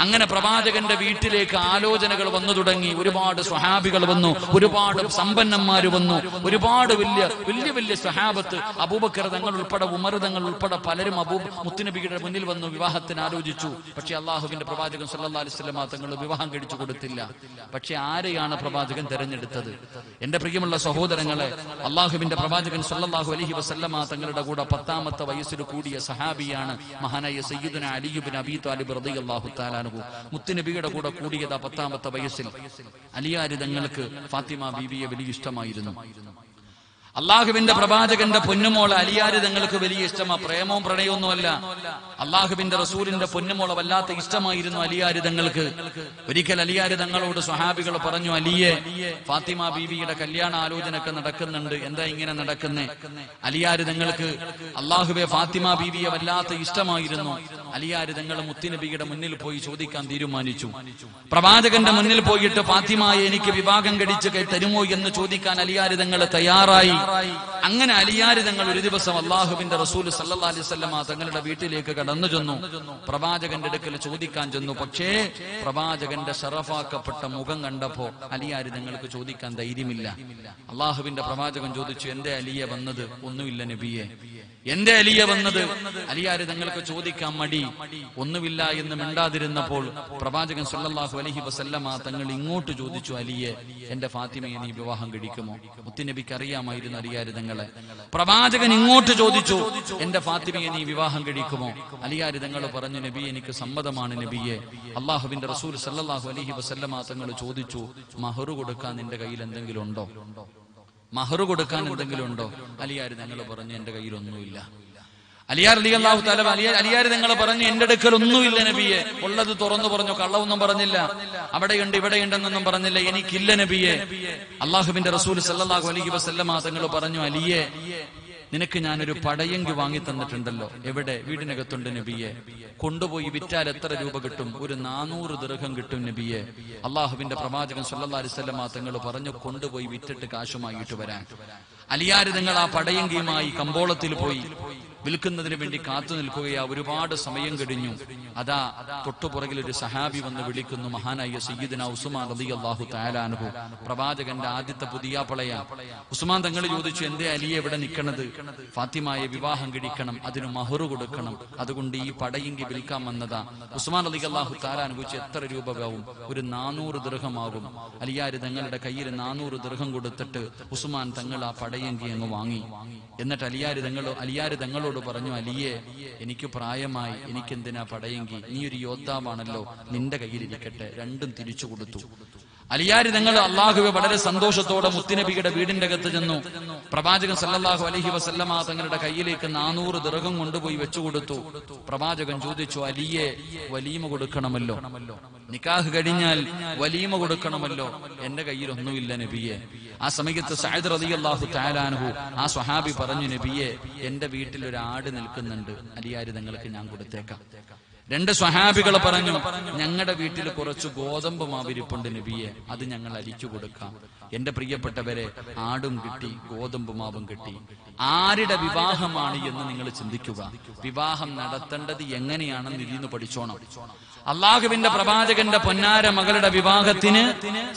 അങ്ങനെ പ്രവാചകന്റെ വീട്ടിലേക്ക് ആലോചനകൾ വന്നു തുടങ്ങി. ഒരുപാട് സ്വഹാബികൾ വന്നു, ഒരുപാട് സമ്പന്നന്മാര് വന്നു, ഒരുപാട് വലിയ സ്വഹാബത്ത്, അബൂബക്കർ തങ്ങൾ ഉൾപ്പെടെ, ഉമർ തങ്ങൾ ഉൾപ്പെടെ പലരും മുത്തുനബിയുടെ മുന്നിൽ വന്നു വിവാഹത്തിന് ആലോചിച്ചു. പക്ഷെ അള്ളാഹുവിന്റെ പ്രവാചകൻ സല്ലല്ലാഹു അലൈഹി വസല്ലം തങ്ങൾ വിവാഹം കഴിച്ചു കൊടുത്തില്ല. പക്ഷെ ആരെയാണ് പ്രവാചകൻ തെരഞ്ഞെടുത്തത്? എന്റെ പ്രിയമുള്ള സഹോദരങ്ങളെ, അള്ളാഹുവിന്റെ പ്രവാചകൻ സല്ലല്ലാഹു അലൈഹി വസല്ലം തങ്ങളുടെ കൂടെ 10ാമത്തെ വയസ്സിൽ കൂടിയ സഹാബിയാണ് മഹാനായ സയ്യിദുനാ അലി ഇബ്നു അബീ ത്വാലിബ് റളിയല്ലാഹു തആല അൻഹു. മുത്തുനബിയുടെ കൂടെ കൂടിയതാ 10ാമത്തെ വയസ്സിൽ. അലിയാരി തങ്ങൾക്ക് ഫാത്തിമ ബീവിയെ വലിയ ഇഷ്ടമായിരുന്നു. അള്ളാഹുവിന്റെ പ്രവാചകന്റെ പൊന്നുമോളെ അലിയാരി തങ്ങൾക്ക് വലിയ ഇഷ്ടമാ. പ്രേമവും പ്രണയമൊന്നുമല്ല, അള്ളാഹുവിന്റെ റസൂലിന്റെ പൊന്നുമോളെ വല്ലാത്ത ഇഷ്ടമായിരുന്നു അലിയാരി തങ്ങൾക്ക്. ഒരിക്കൽ അലിയാരി തങ്ങളോട് സ്വഹാബികൾ പറഞ്ഞു, അലിയെ, ഫാത്തിമ ബീവിയുടെ കല്യാണ ആലോചനയൊക്കെ നടക്കുന്നുണ്ട്, എന്താ ഇങ്ങനെ നടക്കുന്നേ? അലിയാരി തങ്ങൾക്ക് അള്ളാഹുവെ ഫാത്തിമ ബീവിയെ വല്ലാത്ത ഇഷ്ടമായിരുന്നു. അലിയാരി തങ്ങൾ മുത്തുനബിയുടെ മുന്നിൽ പോയി ചോദിക്കാൻ തീരുമാനിച്ചു. പ്രവാചകന്റെ മുന്നിൽ പോയിട്ട് ഫാത്തിമയെ എനിക്ക് വിവാഹം കഴിച്ച് തരുമോ എന്ന് ചോദിക്കാൻ അലിയാരി തങ്ങൾ തയ്യാറായി. അങ്ങനെ അലിയാരി തങ്ങൾ ഒരു ദിവസം അള്ളാഹുവിന്റെ റസൂൽ സല്ലല്ലാഹു അലൈഹി വസല്ലം തങ്ങളുടെ വീട്ടിലേക്ക് കടന്നു ചെന്നു. പ്രവാചകന്റെ അടുക്കൽ ചോദിക്കാൻ ചെന്നു. പക്ഷേ പ്രവാചകന്റെ ശറഫാക്കപ്പെട്ട മുഖം കണ്ടപ്പോ അലിയാരി തങ്ങൾക്ക് ചോദിക്കാൻ ധൈര്യമില്ല. അള്ളാഹുവിന്റെ പ്രവാചകൻ ചോദിച്ചു, എന്റെ അലിയെ വന്നത്? ഒന്നുമില്ല നബിയെ, എന്റെ അലിയെ വന്നത്? അലിയാരി തങ്ങൾക്ക് ചോദിക്കാൻ മടി. ഒന്നുമില്ല എന്ന് മിണ്ടാതിരുന്നപ്പോൾ പ്രവാചകൻ സല്ലല്ലാഹു അലൈഹി വസല്ലം തങ്ങൾ ഇങ്ങോട്ട് ചോദിച്ചു, അലിയെ, എന്റെ ഫാത്തിമയെ നീ വിവാഹം കഴിക്കുമോ? മുത്തുനബിക്ക് അറിയാമായിരുന്നു അലിയാരി തങ്ങളെ. പ്രവാചകൻ ഇങ്ങോട്ട് ചോദിച്ചു, എന്റെ ഫാത്തിമയെ നീ വിവാഹം കഴിക്കുമോ? അലിയാരി തങ്ങൾ പറഞ്ഞു, നബി, എനിക്ക് സമ്മതമാണ് നബിയെ. അള്ളാഹുവിന്റെ റസൂൽ സല്ലല്ലാഹു അലൈഹി വസല്ലം തങ്ങൾ ചോദിച്ചു, മഹർ കൊടുക്കാൻ നിന്റെ കയ്യിൽ എന്തെങ്കിലും ഉണ്ടോ? മഹർ കൊടുക്കാൻ എന്തെങ്കിലും ഉണ്ടോ? അലിയാരി തങ്ങൾ പറഞ്ഞു, എന്റെ കയ്യിലൊന്നുമില്ല. അലിയാർ റളിയല്ലാഹു തആല അലിയാർ നിങ്ങൾ പറഞ്ഞു, എന്റെ അടുക്കൽ ഒന്നുമില്ല നബിയെ. ഉള്ളത് തുറന്നു പറഞ്ഞു, കള്ളവൊന്നും പറഞ്ഞില്ല, അവിടെയുണ്ട് ഇവിടെയുണ്ടെന്നൊന്നും പറഞ്ഞില്ല, എനിക്കില്ല നബിയെ. അള്ളാഹുവിന്റെ റസൂൽ സല്ലല്ലാഹു അലൈഹി വസല്ലമ തങ്ങൾ പറഞ്ഞു, അലിയെ, നിനക്ക് ഞാനൊരു പടയങ്കി വാങ്ങി തന്നിട്ടുണ്ടല്ലോ. എവിടെ? വീടിനകത്തുണ്ട് നബിയെ. കൊണ്ടുപോയി വിറ്റാൽ എത്ര രൂപ കിട്ടും? ഒരു 400 ദിർഹം കിട്ടും നബിയെ. അള്ളാഹുവിന്റെ പ്രവാചകൻ സല്ലല്ലാഹു അലൈഹി വസല്ലമ തങ്ങൾ പറഞ്ഞു, കൊണ്ടുപോയി വിറ്റിട്ട് കാശുമായിട്ട് വരാൻ. അലിയാർ തങ്ങൾ ആ പടയങ്കിയുമായി കമ്പോളത്തിൽ പോയി വിൽക്കുന്നതിന് വേണ്ടി കാത്തു നിൽക്കുകയാ. ഒരുപാട് സമയം കഴിഞ്ഞു. അതാ തൊട്ടുപുറകിൽ ഒരു സഹാബി വന്ന് വിളിക്കുന്നു, മഹാനായ സയ്യിദുനാ ഉസ്മാൻ റളിയല്ലാഹു തആല അൻഹു, പ്രവാചകന്റെ ആദ്യത്തെ പുതിയാപ്പളയാ. ഉസ്മാൻ തങ്ങൾ ചോദിച്ചു, എന്തേ അലിയെ എവിടെ നിൽക്കണത്? ഫാത്തിമയെ വിവാഹം കഴിക്കണം, അതിന് മഹർ കൊടുക്കണം, അതുകൊണ്ട് ഈ പടയങ്കി വിൽക്കാൻ വന്നതാ. ഉസ്മാൻ റളിയല്ലാഹു തആല അൻഹു എത്ര രൂപയാവും? ഒരു 400 ദിർഹമാകും. അലിയാർ തങ്ങളുടെ കയ്യിൽ 400 ദിർഹം കൊടുത്തിട്ട് ഉസ്മാൻ തങ്ങൾ ആ പടയങ്കി അങ്ങ് വാങ്ങി. എന്നിട്ട് അലിയാർ തങ്ങളോട് പറഞ്ഞു, അലിയെ, എനിക്ക് പ്രായമായി, എനിക്കെന്തിനാ പടയെങ്കിൽ? നീ ഒരു യോദ്ധാവാണല്ലോ, നിന്റെ കയ്യിലിരിക്കട്ടെ. രണ്ടും തിരിച്ചു കൊടുത്തു. അലിയാർ തങ്ങൾ അള്ളാഹുവെ വളരെ സന്തോഷത്തോടെ മുത്തുനബിയുടെ വീടിന്റെ അകത്ത് ചെന്നു. പ്രവാചകൻ സല്ലല്ലാഹു അലൈഹി വസല്ലമ തങ്ങളുടെ കയ്യിലേക്ക് 400 ദിർഹം കൊണ്ടുപോയി വെച്ചുകൊടുത്തു. പ്രവാചകൻ ചോദിച്ചു, അലിയെ, വലീമ കൊടുക്കണമല്ലോ, നിക്കാഹ് കഴിഞ്ഞാൽ വലീമ കൊടുക്കണമല്ലോ. എന്റെ കയ്യിൽ ഒന്നുമില്ല നബിയെ. ആ സമയത്ത് സഅദ് റളിയല്ലാഹു തആല അൻഹു, ആ സ്വഹാബി പറഞ്ഞു, നബിയെ, എന്റെ വീട്ടിൽ ഒരു ആട് നിൽക്കുന്നുണ്ട്, അലിയാർ തങ്ങൾക്ക് ഞാൻ കൊടുത്തേക്കാം. 2 സ്വഹാബികൾ പറഞ്ഞു, ഞങ്ങളുടെ വീട്ടിൽ കുറച്ച് ഗോതമ്പ് മാവിരിപ്പുണ്ട് നബിയെ, അത് ഞങ്ങൾ അരിച്ചു കൊടുക്കാം. എന്റെ പ്രിയപ്പെട്ടവരെ, ആടും കിട്ടി, ഗോതമ്പ് മാവും കിട്ടി. ആരുടെ വിവാഹമാണ് എന്ന് നിങ്ങൾ ചിന്തിക്കുക. വിവാഹം നടത്തേണ്ടത് എങ്ങനെയാണെന്ന് ഇതിന്ന് പഠിച്ചോണം. അള്ളാഹുവിന്റെ പ്രവാചകന്റെ പൊന്നാര മകളുടെ വിവാഹത്തിന്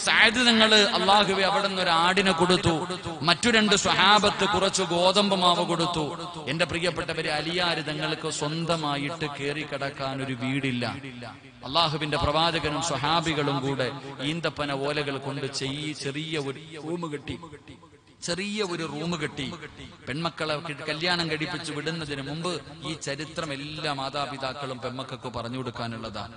സഅദ് തങ്ങൾ അള്ളാഹുവെ അവിടെ നിന്ന് ഒരു ആടിനെ കൊടുത്തു. മറ്റു 2 സ്വഹാബത്ത് കുറച്ച് ഗോതമ്പ് മാവ് കൊടുത്തു. എന്റെ പ്രിയപ്പെട്ടവരെ, അലിയാർ തങ്ങൾക്ക് സ്വന്തമായിട്ട് കയറി കിടക്കാൻ ഒരു വീടില്ല. അള്ളാഹുവിന്റെ പ്രവാചകനും സ്വഹാബികളും കൂടെ ഈന്തപ്പന ഓലകൾ കൊണ്ട് ചെറിയ ഒരു റൂം കെട്ടി പെൺമക്കളെ കല്യാണം കഴിപ്പിച്ച് വിടുന്നതിന് മുമ്പ് ഈ ചരിത്രം എല്ലാ മാതാപിതാക്കളും പെൺമക്കൾക്ക് പറഞ്ഞു കൊടുക്കാനുള്ളതാണ്.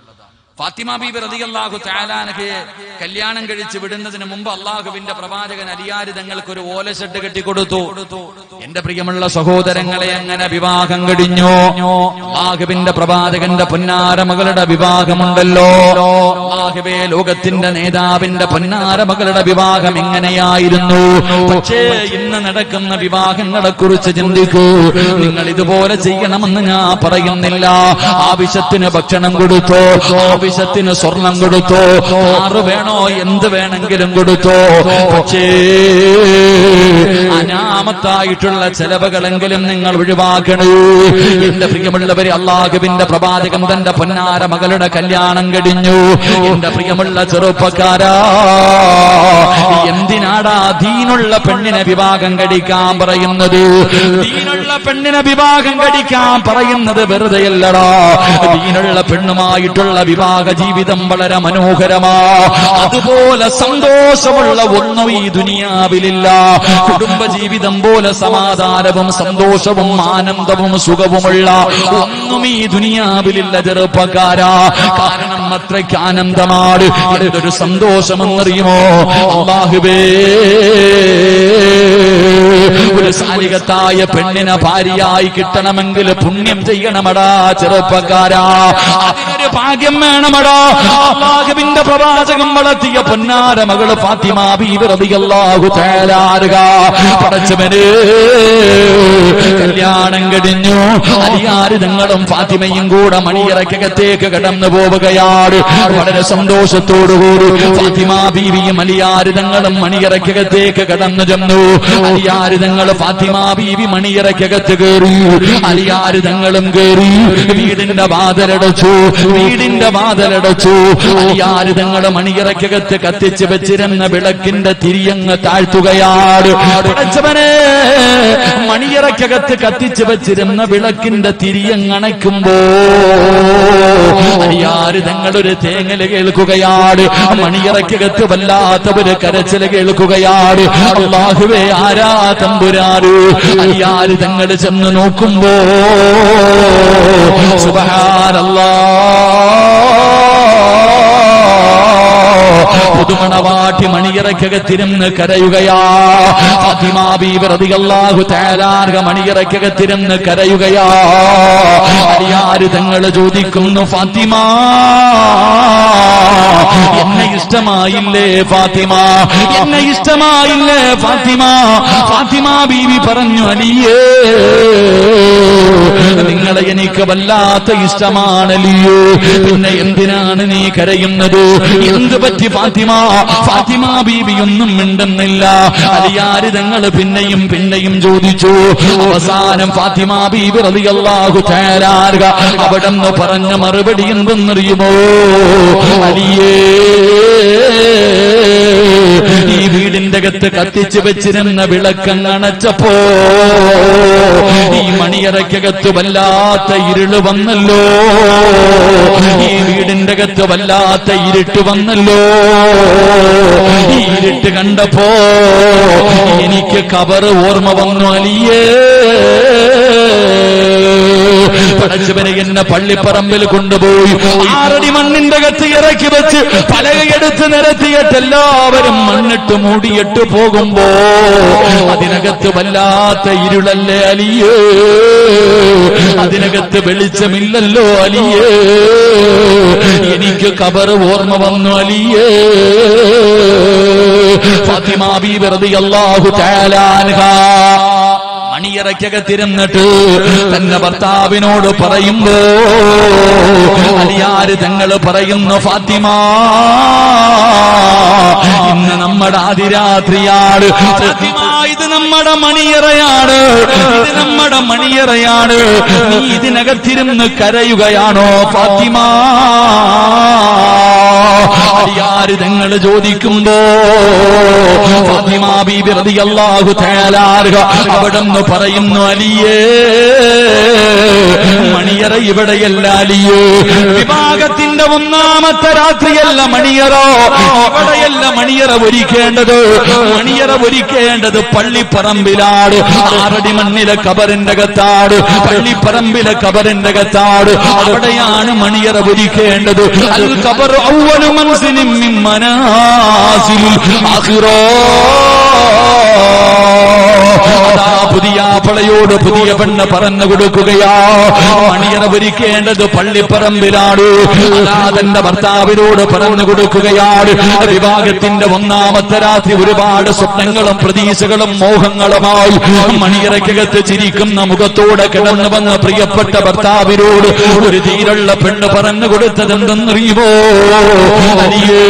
ഫാത്തിമ ബീബി റളിയല്ലാഹു തആല അൻഹയെ കല്യാണം കഴിച്ച് വിടുന്നതിന് മുമ്പ് അള്ളാഹുവിന്റെ പ്രവാചകൻ അലിയാർ തങ്ങൾക്ക് ഒരു ഓല ഷെഡ് കെട്ടിക്കൊടുത്തു. എന്റെ പ്രിയമുള്ള സഹോദരങ്ങളെ, അങ്ങനെ വിവാഹം കഴിഞ്ഞു. അള്ളാഹുവിന്റെ പ്രവാചകന്റെ പൊന്നാര മകളുടെ വിവാഹമുണ്ടല്ലോ. അള്ളാഹുവേ, ലോകത്തിന്റെ നേതാവിന്റെ പൊന്നാര മകളുടെ വിവാഹം എങ്ങനെയായിരുന്നു? പക്ഷേ ഇന്ന് നടക്കുന്ന വിവാഹങ്ങളെ കുറിച്ച് ചിന്തിക്കൂ. നിങ്ങൾ ഇതുപോലെ ചെയ്യണമെന്ന് ഞാൻ പറയുന്നില്ല. ആവശ്യത്തിന് ഭക്ഷണം കൊടുത്തോ, ആവശ്യത്തിന് സ്വർണം കൊടുത്തോ, ആറ് വേണോ, എന്ത് വേണമെങ്കിലും കൊടുത്തോ. പക്ഷേ അനാമത്തായിട്ടുള്ള ചെലവുകളെങ്കിലും നിങ്ങൾ ഒഴിവാക്കണേ. എന്റെ പ്രിയമുള്ളവരെ, അള്ളാഹുവിന്റെ പ്രവാചകൻ തന്റെ പൊന്നാര മകളുടെ കല്യാണം കഴിഞ്ഞു. എന്റെ പ്രിയമുള്ള ചെറുപ്പക്കാരാ, എന്തിനാടാ ദീനുള്ള പെണ്ണിനെ വിവാഹം കഴിക്കാൻ പറയുന്നത്? ദീനുള്ള പെണ്ണിനെ വിവാഹം കഴിക്കാൻ പറയുന്നത് വെറുതെയല്ലടാ. ദീനുള്ള പെണ്ണുമായിട്ടുള്ള വിവാഹ ജീവിതം വളരെ മനോഹരമാ. അതുപോലെ സന്തോഷമുള്ള ഒന്നും ഈ ദുനിയാവിലില്ല. കുടുംബജീവിതം പോലെ സമാധാനവും സന്തോഷവും ആനന്ദവും സുഖവുമുള്ള ഒന്നും ഈ ദുനിയാവിലില്ല ചെറുപ്പക്കാരാ. കാരണം അത്രയ്ക്ക് ആനന്ദമാണ്. എന്തൊരു സന്തോഷമെന്നറിയുമോ? അല്ലാഹുവേ, ഒരു സാലിഹത്തായ പെണ്ണിനെ ഭാര്യയായി കിട്ടണമെങ്കിൽ പുണ്യം ചെയ്യണമടാ ചെറുപ്പക്കാരാ. അതിനൊരു ഭാഗ്യം വേണമടാ. അല്ലാഹുവിന്റെ പ്രവാചകൻ വളർത്തിയ പൊന്നാര മകള് ഫാത്തിമ ബീവി റളിയല്ലാഹു തആല അൻഹ. പടച്ചവനെ, കല്യാണം കഴിഞ്ഞു. അലിയാർ തങ്ങളും ഫാത്തിമയും കൂടെ മണിയറക്കകത്തേക്ക് കടന്നു പോവുകയാണ്. വളരെ സന്തോഷത്തോടുകൂടി ഫാത്തിമ ബീവിയും അലിയാർ തങ്ങളും മണിയറക്കകത്തേക്ക് കടന്നു ചെന്നു. അലിയാർ തങ്ങൾ ഫാത്തിമ ബീവി മണിയറക്കകത്ത് കയറി. അലിയാർ തങ്ങളും കയറി. വീടിന്റെ വാതിലടച്ചു. അലിയാർ തങ്ങൾ മണിയറക്കകത്ത് കത്തിച്ച് വെച്ചിരുന്ന വിളക്കിന്റെ തിരിയങ്ങ് താഴ്ത്തുകയാണ്. പടച്ചവനെ, മണിയറക്കകത്ത് കത്തിച്ച് വെച്ചിരുന്ന വിളക്കിന്റെ തിരിയങ്ങണയ്ക്കുമ്പോ അലിയാർ തങ്ങളൊരു തേങ്ങല് കേൾക്കുകയാണ്. മണിയറക്കകത്ത് വല്ലാത്തവര് കരച്ചില് കേൾക്കുകയാണ്. അല്ലാഹുവേ, ആരാ തമ്പുരാന്? അലിയാർ തങ്ങൾ ചെന്ന് നോക്കുമ്പോ സുബ്ഹാനല്ലാഹ്, പുതുമണവാട്ടി മണിയറയ്ക്കകത്തിരുന്ന് കരയുകയാ. ഫാത്തിമ ബീവി റളിയല്ലാഹു തആല അൻഹ മണിയറയ്ക്കകത്തിരുന്ന് കരയുകയാ. അലിയാര് തങ്ങൾ ചോദിക്കുന്നു, ഫാത്തിമ എന്നെ ഇഷ്ടമായില്ലേ ഫാത്തിമ, എന്നെ ഇഷ്ടമായില്ലേ ഫാത്തിമ? ഫാത്തിമ ബീവി പറഞ്ഞു, അലിയേ നിങ്ങളെ എനിക്ക് വല്ലാത്ത ഇഷ്ടമാണല്ലോ, പിന്നെ എന്തിനാണ് നീ കരയുന്നത്? എന്ത് പറ്റി ഫാത്തിമ? ഫാത്തിമ ബീബി ഒന്നും മിണ്ടുന്നില്ല. അലിയാര് തങ്ങൾ പിന്നെയും പിന്നെയും ചോദിച്ചു. അവസാനം ഫാത്തിമ ബീബി റളിയല്ലാഹു തആല അൻഹ അവിടെന്ന് പറഞ്ഞ മറുപടി എന്തെന്നറിയുമോ? അലിയേ ഈ വീടിന്റെ അകത്ത് കത്തിച്ചു വെച്ചിരുന്ന വിളക്കങ്ങണച്ചപ്പോ ഈ മണിയറയ്ക്കകത്ത് വല്ലാത്ത ഇരുള് വന്നല്ലോ, ഈ വീടിന്റെ അകത്ത് വല്ലാത്ത ഇരുട്ട് വന്നല്ലോ. ഈ ഇരുട്ട് കണ്ടപ്പോ എനിക്ക് ഖബർ ഓർമ്മ വന്നു. അലിയേ പടച്ചവനെ എന്നെ പള്ളിപ്പറമ്പിൽ കൊണ്ടുപോയി 6 അടി മണ്ണിന്റെ അകത്ത് ഇറക്കി വെച്ച് പലകയെടുത്ത് നിരത്തിയിട്ട് എല്ലാവരും മണ്ണിട്ട് മൂടിയിട്ട് പോകുമ്പോ അതിനകത്ത് വല്ലാത്ത ഇരുളല്ലേ അലിയേ, അതിനകത്ത് വെളിച്ചമില്ലല്ലോ അലിയേ. എനിക്ക് ഖബർ ഓർമ്മ വന്നു അലിയേ. ഫാത്തിമ ബീവി റളിയല്ലാഹു തആല അൻഹ മണിയറയ്ക്കകത്തിരുന്നിട്ട് തന്റെ ഭർത്താവിനോട് പറയുമ്പോ അലിയാര് തങ്ങൾ പറയുന്നു, ഫാത്തിമ ഇന്ന് നമ്മുടെ അതിരാത്രിയാണ് ഫാത്തിമ, ഇത് നമ്മുടെ മണിയറയാണ്, ഇത് നമ്മുടെ മണിയറയാണ്. നീ ഇതിനകത്തിരുന്ന് കരയുകയാണോ ഫാത്തിമ? അലിയാര് തങ്ങൾ ചോദിക്കുമ്പോ ഫാത്തിമ ബീബി റളിയല്ലാഹു തആല അൻഹ അവിടെന്ന് പറയുന്നു, അലിയേ മണിയറ ഇവിടെയല്ല അലിയേ, വിവാഹത്തിന്റെ 1ാമത്തെ രാത്രിയല്ല മണിയറ, ഇവിടെയല്ല മണിയറ ഒരുക്കേണ്ടത്. മണിയറ ഒരുക്കേണ്ടത് പള്ളിപ്പറമ്പിലാണ്. 6 അടി മണ്ണിലെ ഖബറിന്റെ അകത്താണ്, പള്ളിപ്പറമ്പിലെ ഖബറിന്റെ അകത്താണ്. അവിടെയാണ് മണിയറ ഒരുക്കേണ്ടത്. അൽ ഖബർ അവ്വലു മൻസിലിൻ മിൻ മനാസിലിൽ ആഖിറ. പുതിയ പളയോട് പുതിയ പെണ്ണ് പറഞ്ഞു കൊടുക്കുകയാ, മണിയറ ഒരുക്കേണ്ടത് പള്ളിപ്പറമ്പിലാണ്. തന്റെ ഭർത്താവിനോട് പറഞ്ഞു കൊടുക്കുകയാണ്. വിവാഹത്തിന്റെ 1ാമത്തെ രാത്രി ഒരുപാട് സ്വപ്നങ്ങളും പ്രതീക്ഷകളും മോഹങ്ങളുമായി മണിയറയ്ക്കകത്ത് ചിരിക്കുന്ന മുഖത്തോടെ കിടന്നു വന്ന പ്രിയപ്പെട്ട ഭർത്താവിനോട് ഒരു തീരുള്ള പെണ്ണ് പറഞ്ഞു കൊടുത്തതെന്തെന്നറിയുമോ? അലിയേ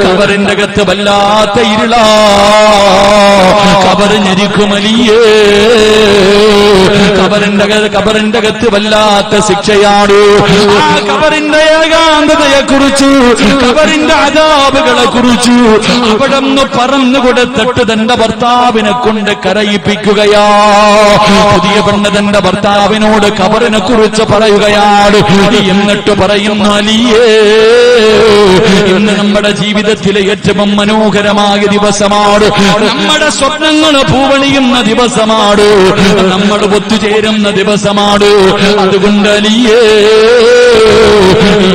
ഖബറിന്റെ അകത്ത് വല്ലാത്ത ഇരുളാ, ഖബർ ഞെരിക്കും അലിയേ, ഖബറിന്റെ അകത്ത് വല്ലാത്ത ശിക്ഷയാണ്. ആ ഖബറിന്റെ ഏകാന്തതയെ കുറിച്ച്, ഖബറിന്റെ അദാബുകളെ കുറിച്ച് അവിടെ നിന്ന് പറഞ്ഞു കൊടുത്തിട്ട് തന്റെ ഭർത്താവിനെ കൊണ്ട് കരയിപ്പിക്കുകയാ. പുതിയ പെണ്ണ് തന്റെ ഭർത്താവിനോട് ഖബറിനെ കുറിച്ച് പറയുകയാണ്. എന്നിട്ട് പറയുന്നു, അലിയേ ഇന്ന് നമ്മുടെ ജീവിതത്തിലെ ഏറ്റവും മനോഹരമായ ദിവസമാണ്, നമ്മുടെ സ്വപ്നങ്ങൾ പൂവണിയുന്ന ദിവസമാണ്, നമ്മൾ ഒത്തുചേരുന്ന ദിവസമാണ്. അതുകൊണ്ട് അലിയേ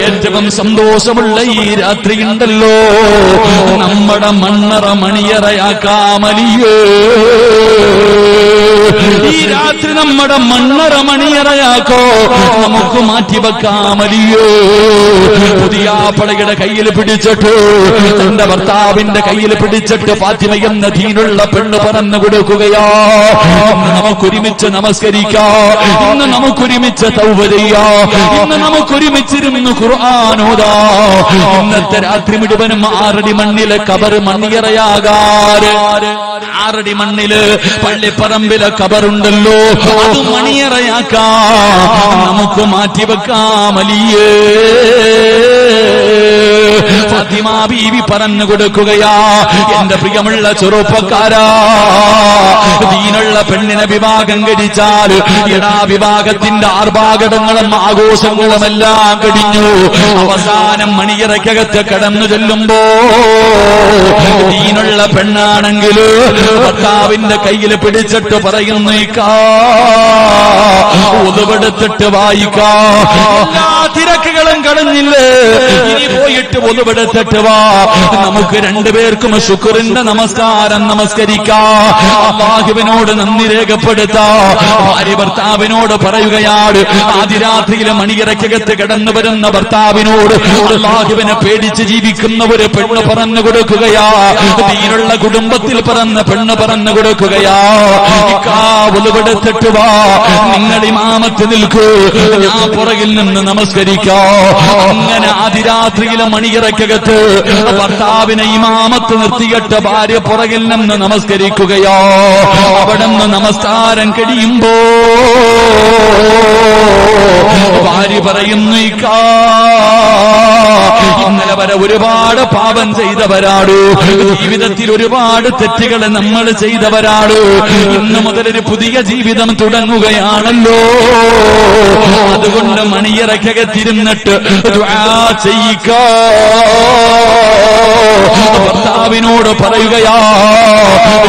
ഏറ്റവും സന്തോഷമുള്ള ഈ രാത്രി ഉണ്ടല്ലോ, നമ്മുടെ മണ്ണറ മണിയറയാക്കാം അലിയേ. ഈ രാത്രി നമ്മുടെ മണ്ണറ മണിയറയാക്കോ, നമുക്ക് മാറ്റിവെക്കാം അലിയേ. പുതിയ പടയുടെ കയ്യിൽ പിടിച്ചിട്ട്, തന്റെ ഭർത്താവിന്റെ കയ്യിൽ പിടിച്ചിട്ട് ഫാത്തിമ എന്ന ദീനുള്ള പെണ്ണ് പറഞ്ഞു കൊടുക്കുകയാ, ഇന്ന് നമുക്കൊരുമിച്ച് നമസ്കരിക്കാം, ഇന്ന് നമുക്കൊരുമിച്ച് തൗബ ചെയ്യാം, ഇന്ന് നമുക്കൊരുമിച്ചിരുന്ന് ഖുർആൻ ഓതാം. ഇന്നത്തെ രാത്രി മുഴുവനും 6 അടി മണ്ണിലെ ഖബർ മണിയറയാകാറ്. 6 അടി മണ്ണില് പള്ളിപ്പറമ്പിലെ ഖബറുണ്ടല്ലോ, അത് മണിയറയാക്കാം, നമുക്ക് മാറ്റിവെക്കാം അലിയേ. ഫാത്തിമ ബീവി പറഞ്ഞു കൊടുക്കുകയാ, എന്റെ പ്രിയമുള്ള ചെറുപ്പക്കാരാ, ദീനുള്ള പെണ്ണിനെ വിവാഹം കഴിച്ചാൽ എടാ വിവാഹത്തിന്റെ ആർഭാടങ്ങളും ആഘോഷങ്ങളും എല്ലാം കഴിഞ്ഞു. അവസാനം മണിയറയ്ക്കകത്ത് കടന്നു ചെല്ലുമ്പോ ദീനുള്ള പെണ്ണാണെങ്കിൽ ഭർത്താവിന്റെ കയ്യിൽ പിടിച്ചിട്ട് പറയുന്നു, ഒതുവെടുത്തിട്ട് വായിക്കാ, എല്ലാ തിരക്കുകളും കളഞ്ഞില്ലേ, ഇനി പോയിട്ട് ഒതുവെടുത്ത് ഒതുപെടുത്തിട്ട് വാ, നമുക്ക് രണ്ടുപേർക്കും ശുക്രിന്റെ നമസ്കാരം നമസ്കരിക്കാം, അല്ലാഹുവിനോട് നന്ദി രേഖപ്പെടുത്താം. ഭാര്യ ഭർത്താവിനോട് പറയുകയാണ്, ആദിരാത്രിയിലെ മണിയറയ്ക്കകത്ത് കടന്നു വരുന്ന ഭർത്താവിനോട് അല്ലാഹുവിനെ പേടിച്ച് ജീവിക്കുന്ന ഒരു പെണ്ണ് പറഞ്ഞു കൊടുക്കുകയാ, ദീനുള്ള കുടുംബത്തിൽ പറഞ്ഞ പെണ്ണ് പറഞ്ഞു കൊടുക്കുകയാ, ഒതുപെടുത്തിട്ട് വാ, നിങ്ങൾ ഇമാമത്ത് നിൽക്കൂ, ഞാൻ പുറകിൽ നിന്ന് നമസ്കരിക്കാ. അങ്ങനെ ആദിരാത്രിയിലെ മണിയറയ്ക്കകത്ത് ഭർത്താവിനെ ഇമാമത്ത് നിർത്തിയിട്ട് ഭാര്യ പുറകിൽ നിന്ന് നമസ്കരിക്കുകയോ. അവിടെ നിന്ന് നമസ്കാരം കഴിയുമ്പോ ഭാര്യ പറയുന്നു, ഇന്നലെ വരെ ഒരുപാട് പാപം ചെയ്തവരാണ്, ജീവിതത്തിൽ ഒരുപാട് തെറ്റുകൾ നമ്മൾ ചെയ്തവരാണ്, ഇന്ന് മുതലൊരു പുതിയ ജീവിതം തുടങ്ങുകയാണല്ലോ, അതുകൊണ്ട് മണിയറയ്ക്കകത്തിരുന്നിട്ട് ദുആ ചെയ്യുക. ഭർത്താവിനോട് പറയുകയാ,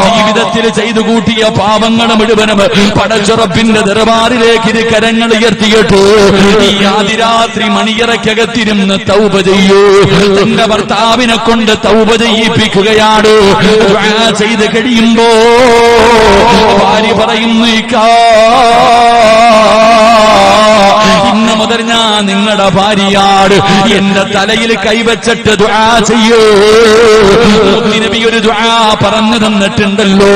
ജീവിതത്തിൽ ചെയ്തു കൂട്ടിയ പാപങ്ങൾ മുഴുവനും പടച്ചുറപ്പിന്റെ ദർബാറിലേക്ക് ഇരു കരങ്ങൾ ഉയർത്തിയിട്ട് ഈ ആദിരാത്രി മണിയറയ്ക്കകത്തിരുന്ന് തൗബ ചെയ്യൂ. തന്റെ ഭർത്താവിനെ കൊണ്ട് തൗബ ചെയ്യിപ്പിക്കുകയാണ്. ദുആ ചെയ്ത് കഴിയുമ്പോ ഭാര്യ പറയുന്നു, ഇന്ന് മുതൽ ഞാൻ നിങ്ങളുടെ ഭാര്യയാണ്, എന്റെ തലയിൽ കൈവച്ചിട്ട് ദുആ ചെയ്യൂ. നബി ഒരു ദുആ പറഞ്ഞു തന്നിട്ടുണ്ടല്ലോ,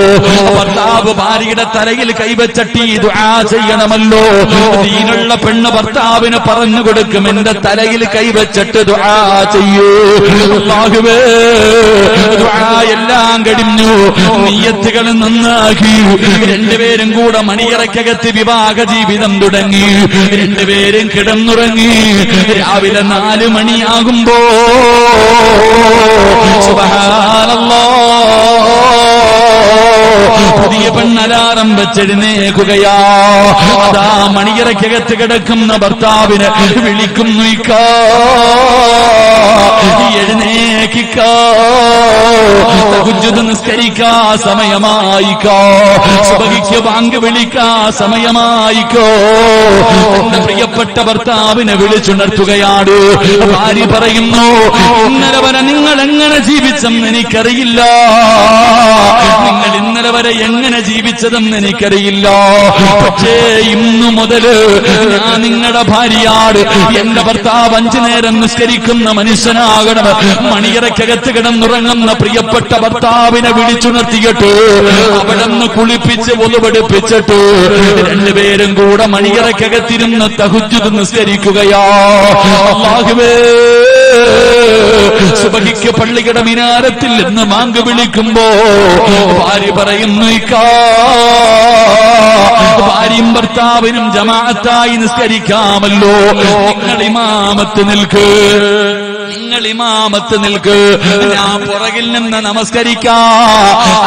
ഭർത്താവ് ഭാര്യയുടെ തലയിൽ കൈവച്ചിട്ട് ഈ ദുആ ചെയ്യണമല്ലോ. ദീനുള്ള പെണ്ണ് ഭർത്താവിന് പറഞ്ഞു കൊടുക്കും, എന്റെ തലയിൽ കൈവച്ചിട്ട് ദുആ ചെയ്യൂ. അല്ലാഹുവേ, ദുആ എല്ലാം കഴിഞ്ഞു, നിയ്യത്തുകൾ നന്നാക്കി, രണ്ടുപേരും കൂടെ മണിയറയ്ക്കകത്ത് വിവാഹ ജീവിതം തുടങ്ങി. രണ്ടുപേരും കിടന്നുറങ്ങി. രാവിലെ 4 മണിയാകുമ്പോ പുതിയ പെണ്ണലാറം വെച്ചെഴുന്നേക്കുകയാ. അതാ മണിയറയ്ക്കകത്ത് കിടക്കുന്ന ഭർത്താവിന് വിളിക്കുന്നു, എഴുന്നേക്കിക്കോ, തഹജ്ജുദ് നിസ്കരിക്കാ സമയമായിക്കോ, സുബഹിക്ക് ബാങ്ക് വിളിക്കാ സമയമായിക്കോ. എന്റെ പ്രിയപ്പെട്ട ഭർത്താവിനെ വിളിച്ചുണർത്തുകയാണ്. ഭാര്യ പറയുന്നു, ഇന്നലെ വരെ നിങ്ങൾ എങ്ങനെ ജീവിച്ചെന്ന് എനിക്കറിയില്ല, നിങ്ങൾ ഇന്നലെ വരെ എങ്ങനെ ജീവിച്ചതെന്ന് എനിക്കറിയില്ല, പക്ഷേ ഇന്നു മുതല് ഞാൻ നിങ്ങളുടെ ഭാര്യയാണ്. എന്റെ ഭർത്താവ് 5 നേരം നിസ്കരിക്കുന്ന മനുഷ്യനാകണം. മണിയറയ്ക്കകത്ത് കിടന്നുറങ്ങുന്ന പ്രിയപ്പെട്ട ഭർത്താവിനെ വിളിച്ചുണർത്തിയിട്ട് അവിടെ നിന്ന് കുളിപ്പിച്ച് ഒലുവെടുപ്പിച്ചിട്ട് രണ്ടുപേരും കൂടെ മണിയറയ്ക്കകത്തിരുന്ന് തഹജ്ജുദ് നിസ്കരിക്കുകയാ. അല്ലാഹുവേ, സുബഹിക്ക് പള്ളിയുടെ മിനാരത്തിൽ നിന്ന് ബാങ്ക് വിളിക്കുമ്പോ ഭാര്യ പറയുന്നു, ഭാര്യയും ഭർത്താവിനും ജമാഅത്തായി നിസ്കരിക്കാമല്ലോ, നിങ്ങൾ ഇമാമത്ത് നിൽക്ക്, നിങ്ങൾ ഇമാമത്ത് നിൽക്ക്, ഞാൻ പുറകിൽ നിന്ന് നമസ്കരിക്കാ.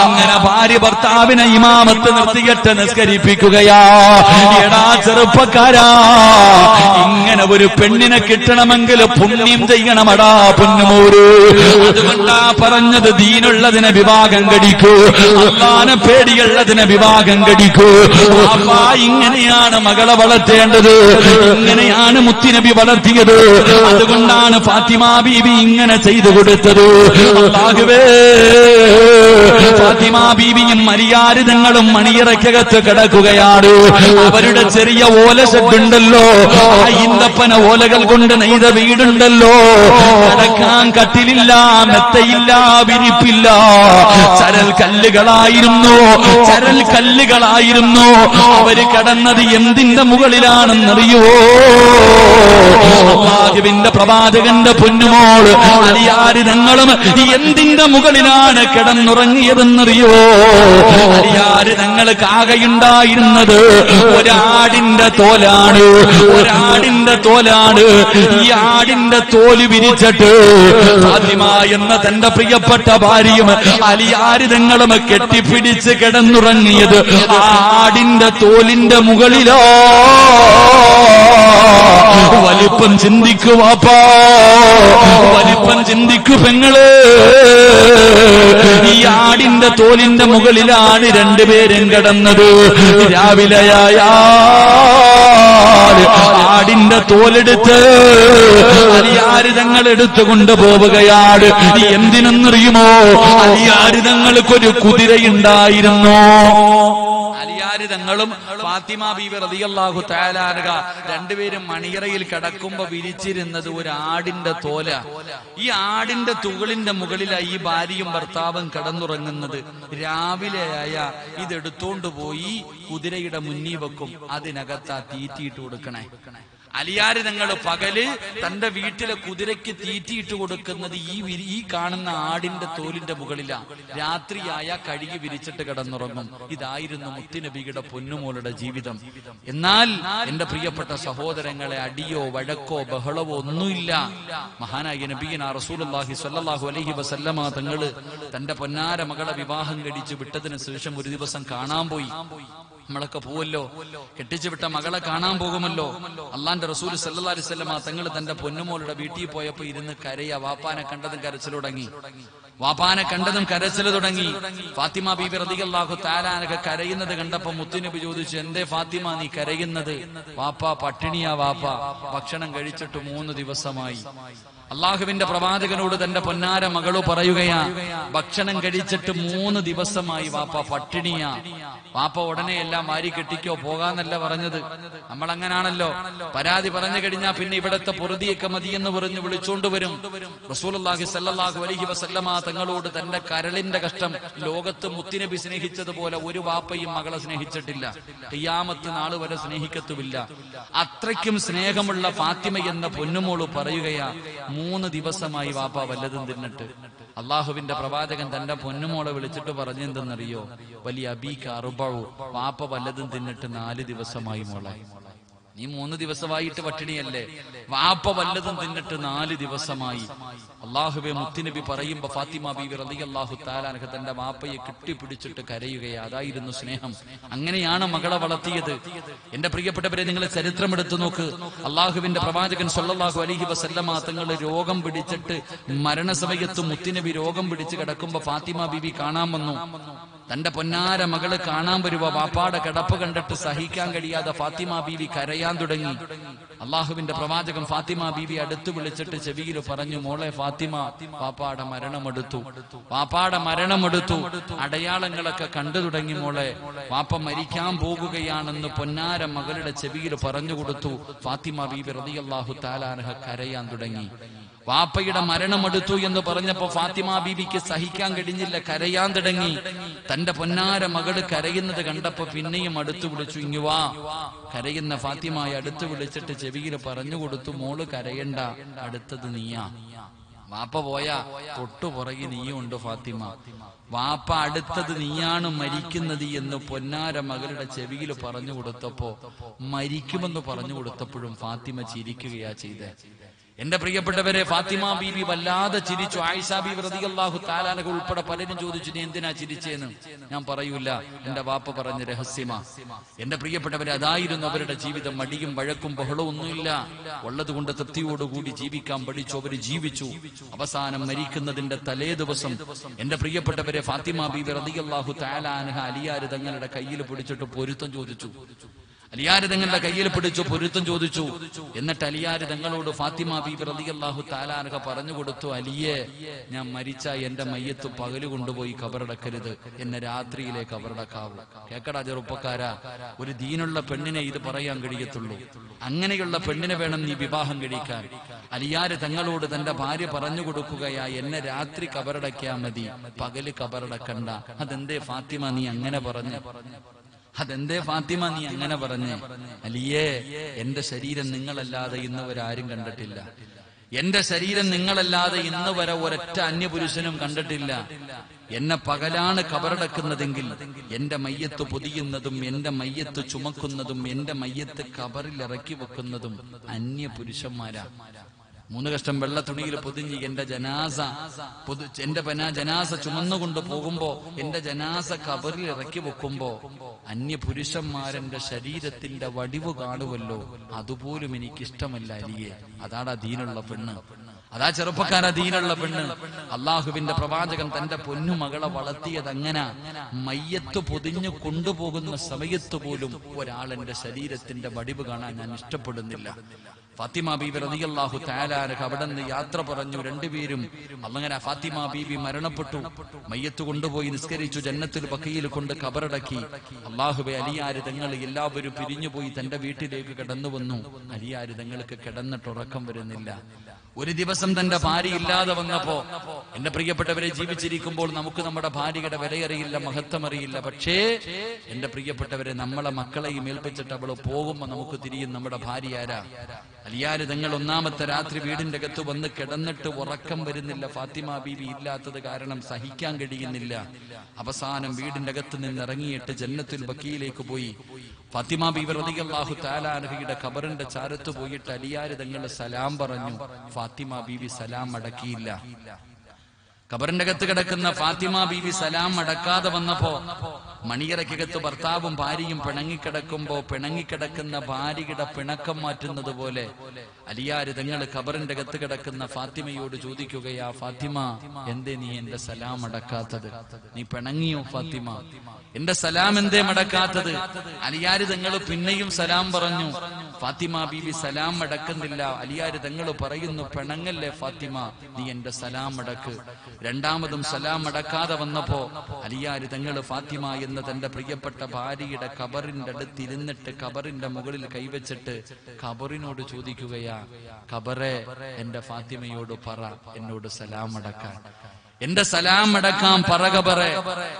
അങ്ങനെ ഭാര്യ ഭർത്താവിനെ ഇമാമത്ത് നിർത്തിയിട്ട് നിസ്കരിപ്പിക്കുകയാ. എടാ ചെറുപ്പക്കാരാ, ഇങ്ങനെ ഒരു പെണ്ണിനെ കിട്ടണമെങ്കിൽ പുണ്യം ചെയ്യണമടാ പൊന്നുമോര്. അതുകൊണ്ടാ പറഞ്ഞത്, ദീനുള്ളതിനെ വിവാഹം കഴിക്കൂ, അല്ലാഹുവിനെ പേടിയുള്ളതിനെ വിവാഹം കഴിക്കൂ. അപ്പാ ഇങ്ങനെയാണ് മകളെ വളർത്തേണ്ടത്, ഇങ്ങനെയാണ് മുത്തുനബി വളർത്തിയത്. അതുകൊണ്ടാണ് ഫാത്തിമ ബീബി ഇങ്ങനെ ചെയ്തു കൊടുത്തത്. അല്ലാഹുവേ, ഫാത്തിമ ബീബിയും മരിയാരിതങ്ങളും മണിയറയ്ക്കകത്ത് കിടക്കുകയാണ്. അവരുടെ ചെറിയ ഓല ഷെഡുണ്ടല്ലോ, ആ ഈന്തപ്പന ഓലകൾ കൊണ്ട് നെയ്ത വീടുണ്ടല്ലോ, കിടക്കാൻ കട്ടിലില്ല, മെത്തയില്ല, വിരിപ്പില്ല, ചരൽ കല്ലുകളായിരുന്നു, ചരൽ കല്ലുകളായിരുന്നു. അവര് കിടന്നത് എന്തിന്റെ മുകളിലാണെന്നറിയോ? അല്ലാഹുവിന്റെ പ്രവാചകന്റെ പൊന്നുമോള് അലിയാരിതങ്ങളും എന്തിന്റെ മുകളിലാണ് കിടന്നുറങ്ങിയതെന്നറിയോ? അലിയാരിതങ്ങൾക്ക് ആകെയുണ്ടായിരുന്നത് ഒരാടിന്റെ തോലാണ്, ഒരാടിന്റെ തോലാണ്. ഈ ആടിന്റെ തോല് വിരിച്ചിട്ട് ഫാത്തിമ എന്ന തന്റെ പ്രിയപ്പെട്ട ഭാര്യയും അലിയാരിതങ്ങളും കെട്ടിപ്പിടിച്ച് കിടന്നുറങ്ങിയത് ആടിന്റെ തോലിന്റെ മുകളിലോ. വലിപ്പം ചിന്തിക്കുവാപ്പാ, വലിപ്പം ചിന്തിക്കു പെങ്ങള്. ഈ ആടിന്റെ തോലിന്റെ മുകളിലാണ് രണ്ടുപേരും കിടന്നത്. രാവിലെയായാൽ ആടിന്റെ തോലെടുത്ത് അലിയാര് തങ്ങൾ എടുത്തുകൊണ്ട് പോവുകയാണ്. എന്തിനെന്നറിയുമോ? അലിയാര് തങ്ങൾക്കൊരു കുതിരയുണ്ടായിരുന്നു. അലിയാര് തങ്ങളും ഫാത്തിമ ബീവി റളിയല്ലാഹു തആല അൻഹ രണ്ടുപേരും മണിയറയിൽ കിടക്കുമ്പോ വിരിച്ചിരുന്നത് ഒരു ആടിന്റെ തോല. ഈ ആടിന്റെ തുകളിന്റെ മുകളിലായി ഈ ഭാര്യയും ഭർത്താവും കിടന്നുറങ്ങുന്നത്. രാവിലെയായ ഇതെടുത്തോണ്ട് പോയി കുതിരയുടെ മുന്നിൽ വെക്കും. അതിനകത്താ തീറ്റിയിട്ട് കൊടുക്കണേ. അലിയാര് തങ്ങൾ പകല് തന്റെ വീട്ടിലെ കുതിരയ്ക്ക് തീറ്റിയിട്ട് കൊടുക്കുന്നത് ഈ കാണുന്ന ആടിന്റെ തോലിന്റെ മുകളിലാണ്. രാത്രിയായ കഴുകി വിരിച്ചിട്ട് കിടന്നുറങ്ങും. ഇതായിരുന്നു മുത്തുനബിയുടെ പൊന്നുമോളുടെ ജീവിതം. എന്നാൽ എന്റെ പ്രിയപ്പെട്ട സഹോദരങ്ങളെ, അടിയോ വഴക്കോ ബഹളവോ ഒന്നുമില്ല. മഹാനായ നബിയനാ റസൂലുള്ളാഹി സ്വല്ലല്ലാഹു അലൈഹി വസല്ലമ തങ്ങള് തന്റെ പൊന്നാര മകളെ വിവാഹം കഴിച്ച് വിട്ടതിന് ശേഷം ഒരു ദിവസം കാണാൻ പോയി. നമ്മളൊക്കെ പോവല്ലോ, കെട്ടിച്ചു വിട്ട മകളെ കാണാൻ പോകുമല്ലോ. അള്ളാന്റെ റസൂൽ സല്ലല്ലാഹു അലൈഹി വസല്ലമ തങ്ങൾ തന്റെ പൊന്നുമോളുടെ വീട്ടിൽ പോയപ്പോ ഇരുന്ന് കരയാ. വാപ്പാനെ കണ്ടതും കരച്ചിൽ തുടങ്ങി. ഫാത്തിമ ബീബി റളിയല്ലാഹു തആല അൻഹ കരയുന്നത് കണ്ടപ്പോ മുത്തുനബി ചോദിച്ചു, എന്തേ ഫാത്തിമ നീ കരയുന്നത്? വാപ്പ പട്ടിണിയാ വാപ്പ, ഭക്ഷണം കഴിച്ചിട്ട് 3 ദിവസമായി. അള്ളാഹുവിന്റെ പ്രവാചകനോട് തന്റെ പൊന്നാര മകളു പറയുകയാ, ഭക്ഷണം കഴിച്ചിട്ട് 3 ദിവസമായി വാപ്പ പട്ടിണിയാ. വാപ്പ ഉടനെ എല്ലാം വാരി കെട്ടിക്കോ, പോകാന്നല്ല പറഞ്ഞത്. നമ്മൾ അങ്ങനാണല്ലോ, പരാതി പറഞ്ഞു കഴിഞ്ഞാൽ പിന്നെ ഇവിടത്തെ പൊറുതിയൊക്കെ മതിയെന്ന് പറഞ്ഞ് വിളിച്ചോണ്ട് വരും. റസൂലുള്ളാഹി സ്വല്ലല്ലാഹു അലൈഹി വസല്ലമ തങ്ങളോട് തന്റെ കരളിന്റെ കഷ്ടം ലോകത്ത് മുത്തുനബി സ്നേഹിച്ചതുപോലെ ഒരു വാപ്പയും മകളെ സ്നേഹിച്ചിട്ടില്ല. ഖിയാമത്ത് നാൾ വരെ സ്നേഹിക്കത്തുമില്ല. അത്രയ്ക്കും സ്നേഹമുള്ള ഫാത്തിമ എന്ന പൊന്നുമോള് പറയുകയാ, 3 ദിവസമായി വാപ്പ വല്ലതും തിന്നിട്ട്. അള്ളാഹുവിന്റെ പ്രവാചകൻ തന്റെ പൊന്നുമോളെ വിളിച്ചിട്ട് പറഞ്ഞെന്തെന്നറിയോ? വലിയ അബീക അർബഉ, വാപ്പ വല്ലതും തിന്നിട്ട് 4 ദിവസമായി മോളെ. നീ 3 ദിവസമായിട്ട് പട്ടിണിയല്ലേ, വാപ്പ വല്ലതും തിന്നിട്ട് 4 ദിവസമായി. അള്ളാഹുവെ, മുത്തുനബി പറയുമ്പോ ഫാത്തിമ ബീവി റളിയല്ലാഹു തആല അൻഹ തന്റെ വാപ്പയെ കെട്ടിപ്പിടിച്ചിട്ട് കരയുകയാ. അതായിരുന്നു സ്നേഹം. അങ്ങനെയാണ് മകളെ വളർത്തിയത്. എന്റെ പ്രിയപ്പെട്ടവരെ, നിങ്ങൾ ചരിത്രം എടുത്തു നോക്ക്. അള്ളാഹുവിന്റെ പ്രവാചകൻ സ്വല്ലല്ലാഹു അലൈഹി വസല്ലമ തങ്ങൾ രോഗം പിടിച്ചിട്ട് മരണസമയത്ത് മുത്തുനബി രോഗം പിടിച്ച് കിടക്കുമ്പോ ഫാത്തിമ ബീവി കാണാൻ വന്നു. തന്റെ പൊന്നാര മകള് കാണാൻ വരുമ്പോ വാപ്പാടെ കിടപ്പ് കണ്ടിട്ട് സഹിക്കാൻ കഴിയാതെ ഫാത്തിമ ബീവി കരയാൻ തുടങ്ങി. അള്ളാഹുവിന്റെ പ്രവാചകൻ ഫാത്തിമ ബീവി അടുത്ത് വിളിച്ചിട്ട് ചെവിയിൽ പറഞ്ഞു, മോളെ ഫാത്തിമ, വാപ്പാടെ മരണമെടുത്തു. അടയാളങ്ങളൊക്കെ കണ്ടു തുടങ്ങി മോളെ. വാപ്പ മരിക്കാൻ പോകുകയാണെന്ന് പൊന്നാര മകളുടെ ചെവിയിൽ പറഞ്ഞു കൊടുത്തു. ഫാത്തിമ ബീവി റളിയല്ലാഹു തആല അൻഹ കരയാൻ തുടങ്ങി. വാപ്പയുടെ മരണമെടുത്തു എന്ന് പറഞ്ഞപ്പോ ഫാത്തിമ ബീവിക്ക് സഹിക്കാൻ കഴിഞ്ഞില്ല, കരയാൻ തുടങ്ങി. തന്റെ പൊന്നാര മകള് കരയുന്നത് കണ്ടപ്പോ പിന്നെയും അടുത്തു വിളിച്ചു, ഇങ്ങു വാ. കരയുന്ന ഫാത്തിമയെ അടുത്ത് വിളിച്ചിട്ട് ചെവിയിൽ പറഞ്ഞു കൊടുത്തു, മോള് കരയണ്ട, അടുത്തത് നീയാ. വാപ്പ പോയാ തൊട്ടുപുറകെ നീയുണ്ട് ഫാത്തിമ. വാപ്പ അടുത്തത് നീയാണ് മരിക്കുന്നത് എന്ന് പൊന്നാര മകളുടെ ചെവിയിൽ പറഞ്ഞു കൊടുത്തപ്പോ, മരിക്കുമെന്ന് പറഞ്ഞു കൊടുത്തപ്പോഴും ഫാത്തിമ ചിരിക്കുകയാ ചെയ്തേ. എന്റെ പ്രിയപ്പെട്ടവരെ, ഫാത്തിമ ബീബി വല്ലാതെ ചിരിച്ചു. ആയിഷ ബീബി റളിയല്ലാഹു തആല അൻഹ ഉൾപ്പെടെ പലരും ചോദിച്ചു, നീ എന്തിനാ ചിരിച്ചേന്ന്? ഞാൻ പറയൂല, എന്റെ വാപ്പ പറഞ്ഞ രഹസ്യമാ. എന്റെ പ്രിയപ്പെട്ടവരെ, അതായിരുന്നു അവരുടെ ജീവിതം. മടിയും വഴക്കും ബഹളവും ഒന്നുമില്ല. ഉള്ളതുകൊണ്ട് തൃപ്തിയോടുകൂടി ജീവിക്കാൻ പഠിച്ചു. അവര് ജീവിച്ചു. അവസാനം മരിക്കുന്നതിന്റെ തലേ ദിവസം എന്റെ പ്രിയപ്പെട്ടവരെ, ഫാത്തിമ ബീബി റളിയല്ലാഹു തആല അൻഹ അലിയാർ തങ്ങളുടെ കയ്യിൽ പിടിച്ചിട്ട് പൊരുത്തം ചോദിച്ചു. അലിയാർ തങ്ങളുടെ കയ്യിൽ പിടിച്ചു പൊരുത്തം ചോദിച്ചു. എന്നിട്ട് അലിയാർ തങ്ങളോട് ഫാത്തിമ ബീബി റളിയല്ലാഹു തആല അൻഹ പറഞ്ഞു കൊടുത്തു, അലിയെ, ഞാൻ മരിച്ച എന്റെ മയ്യത്ത് പകല് കൊണ്ടുപോയി കബറടക്കരുത്, എന്നെ രാത്രിയിലെ കബറടക്കാവൂ. കേക്കടാ ചെറുപ്പക്കാരാ, ഒരു ദീനുള്ള പെണ്ണിനെ ഇത് പറയാൻ കഴിയത്തുള്ളൂ. അങ്ങനെയുള്ള പെണ്ണിനെ വേണം നീ വിവാഹം കഴിക്കാൻ. അലിയാർ തങ്ങളോട് തന്റെ ഭാര്യ പറഞ്ഞു കൊടുക്കുകയാ, എന്നെ രാത്രി കബറടക്കിയാ മതി, പകല് കബറടക്കണ്ട. അതെന്തേ ഫാത്തിമ നീ അങ്ങനെ പറഞ്ഞു? അലിയേ, എന്റെ ശരീരം നിങ്ങളല്ലാതെ ഇന്ന് വരെ ആരും കണ്ടിട്ടില്ല. എന്റെ ശരീരം നിങ്ങളല്ലാതെ ഇന്ന് വരെ ഒരൊറ്റ അന്യപുരുഷനും കണ്ടിട്ടില്ല. എന്നെ പകലാണ് കബറടക്കുന്നതെങ്കിൽ എന്റെ മയ്യത്ത് പൊതിയുന്നതും എന്റെ മയ്യത്ത് ചുമക്കുന്നതും എന്റെ മയ്യത്ത് കബറിൽ ഇറക്കി വെക്കുന്നതും അന്യപുരുഷന്മാരാ. 3 കഷ്ടം വെള്ള തുണിയിൽ പൊതിഞ്ഞ് എന്റെ ജനാസ ചുമന്നുകൊണ്ട് പോകുമ്പോ, എന്റെ ജനാസ കബറിൽ ഇറക്കി വെക്കുമ്പോ അന്യപുരുഷന്മാരെന്റെ ശരീരത്തിന്റെ വടിവ് കാണുമല്ലോ, അതുപോലും എനിക്കിഷ്ടമല്ല അലിയെ. അതാടാ ദീനുള്ള പെണ്ണ്. അതാ ചെറുപ്പക്കാര ദീനുള്ള പെണ്ണ്. അള്ളാഹുവിന്റെ പ്രവാചകൻ തന്റെ പൊന്നുമകളെ വളർത്തിയത് അങ്ങനെ. മയ്യത്ത് പൊതിഞ്ഞു കൊണ്ടുപോകുന്ന സമയത്ത് പോലും ഒരാളെന്റെ ശരീരത്തിന്റെ വടിവ് കാണാൻ ഞാൻ ഇഷ്ടപ്പെടുന്നില്ല. ഫാത്തിമ ബീബി റളിയല്ലാഹു തആല അൻഹ അവിടെ നിന്ന് യാത്ര പറഞ്ഞു. രണ്ടുപേരും അങ്ങനെ ഫാത്തിമ ബീബി മരണപ്പെട്ടു. മയ്യത്ത് കൊണ്ടുപോയി നിസ്കരിച്ചു, ജന്നത്തുൽ ബഖീൽ കൊണ്ട് ഖബറടക്കി. അല്ലാഹുവേ, അലിയാര് തങ്ങൾ എല്ലാവരും പിരിഞ്ഞുപോയി തന്റെ വീട്ടിലേക്ക് കടന്നു വന്നു. അലിയാര് തങ്ങൾക്ക് കിടന്നിട്ട് ഉറക്കം വരുന്നില്ല. ഒരു ദിവസം തന്റെ ഭാര്യ ഇല്ലാതെ വന്നപ്പോ, എന്റെ പ്രിയപ്പെട്ടവരെ, ജീവിച്ചിരിക്കുമ്പോൾ നമുക്ക് നമ്മുടെ ഭാര്യയുടെ വിലയറിയില്ല, മഹത്വം അറിയില്ല. പക്ഷേ എന്റെ പ്രിയപ്പെട്ടവരെ, നമ്മളെ മക്കളെയും ഏൽപ്പിച്ചിട്ട് അവള് പോകുമ്പോ നമുക്ക് തിരിയും നമ്മുടെ ഭാര്യ ആരാ? അലിയാര് തങ്ങൾ ഒന്നാമത്തെ രാത്രി വീടിന്റെ അകത്ത് വന്ന് കിടന്നിട്ട് ഉറക്കം വരുന്നില്ല. ഫാത്തിമ ബീബി ഇല്ലാത്തത് കാരണം സഹിക്കാൻ കഴിയുന്നില്ല. അവസാനം വീടിന്റെ അകത്ത് നിന്ന് ഇറങ്ങിയിട്ട് ജന്നത്തുൽ ബഖീലേക്ക് പോയി. ഫാത്തിമ ബീബി റളിയല്ലാഹു തആല അൻഹയുടെ ഖബറിന്റെ ചാരത്ത് പോയിട്ട് അലിയാര് തങ്ങൾ സലാം പറഞ്ഞു. ഫാത്തിമ ബീബി സലാം അടക്കിയില്ല. ഖബറിന്റെ അകത്ത് കിടക്കുന്ന ഫാത്തിമ ബീബി സലാം അടക്കാതെ വന്നപ്പോ, മണിയറയ്ക്കകത്ത് ഭർത്താവും ഭാര്യയും പിണങ്ങിക്കിടക്കുമ്പോ പിണങ്ങിക്കിടക്കുന്ന ഭാര്യയുടെ പിണക്കം മാറ്റുന്നത് പോലെ അലിയാര് തങ്ങൾ ഖബറിന്റെ അകത്ത് കിടക്കുന്ന ഫാത്തിമയോട് ചോദിക്കുകയാ, ഫാത്തിമ, എന്തേ നീ എന്റെ സലാം അടക്കാത്തത്? നീ പിണങ്ങിയോ ഫാത്തിമ? എന്റെ സലാം എന്തേ മടക്കാത്തത്? അലിയാര് തങ്ങൾ പിന്നെയും സലാം പറഞ്ഞു. ഫാത്തിമ ബീബി സലാം അടക്കുന്നില്ല. അലിയാര് തങ്ങൾ പറയുന്നു, പിണങ്ങല്ലേ ഫാത്തിമ, നീ എന്റെ സലാം അടക്ക്. രണ്ടാമതും സലാം അടക്കാതെ വന്നപ്പോ അലിയാര് തങ്ങൾ ഫാത്തിമ എന്ന തന്റെ പ്രിയപ്പെട്ട ഭാര്യയുടെ ഖബറിന്റെ അടുത്തിരുന്നിട്ട് ഖബറിന്റെ മുകളിൽ കൈവച്ചിട്ട് ഖബറിനോട് ചോദിക്കുകയാ, ഖബറെ, എന്റെ ഫാത്തിമയോട് പറ എന്നോട് സലാം അടക്കാൻ, എന്റെ സലാം അടക്കാം പറ ഖബറെ.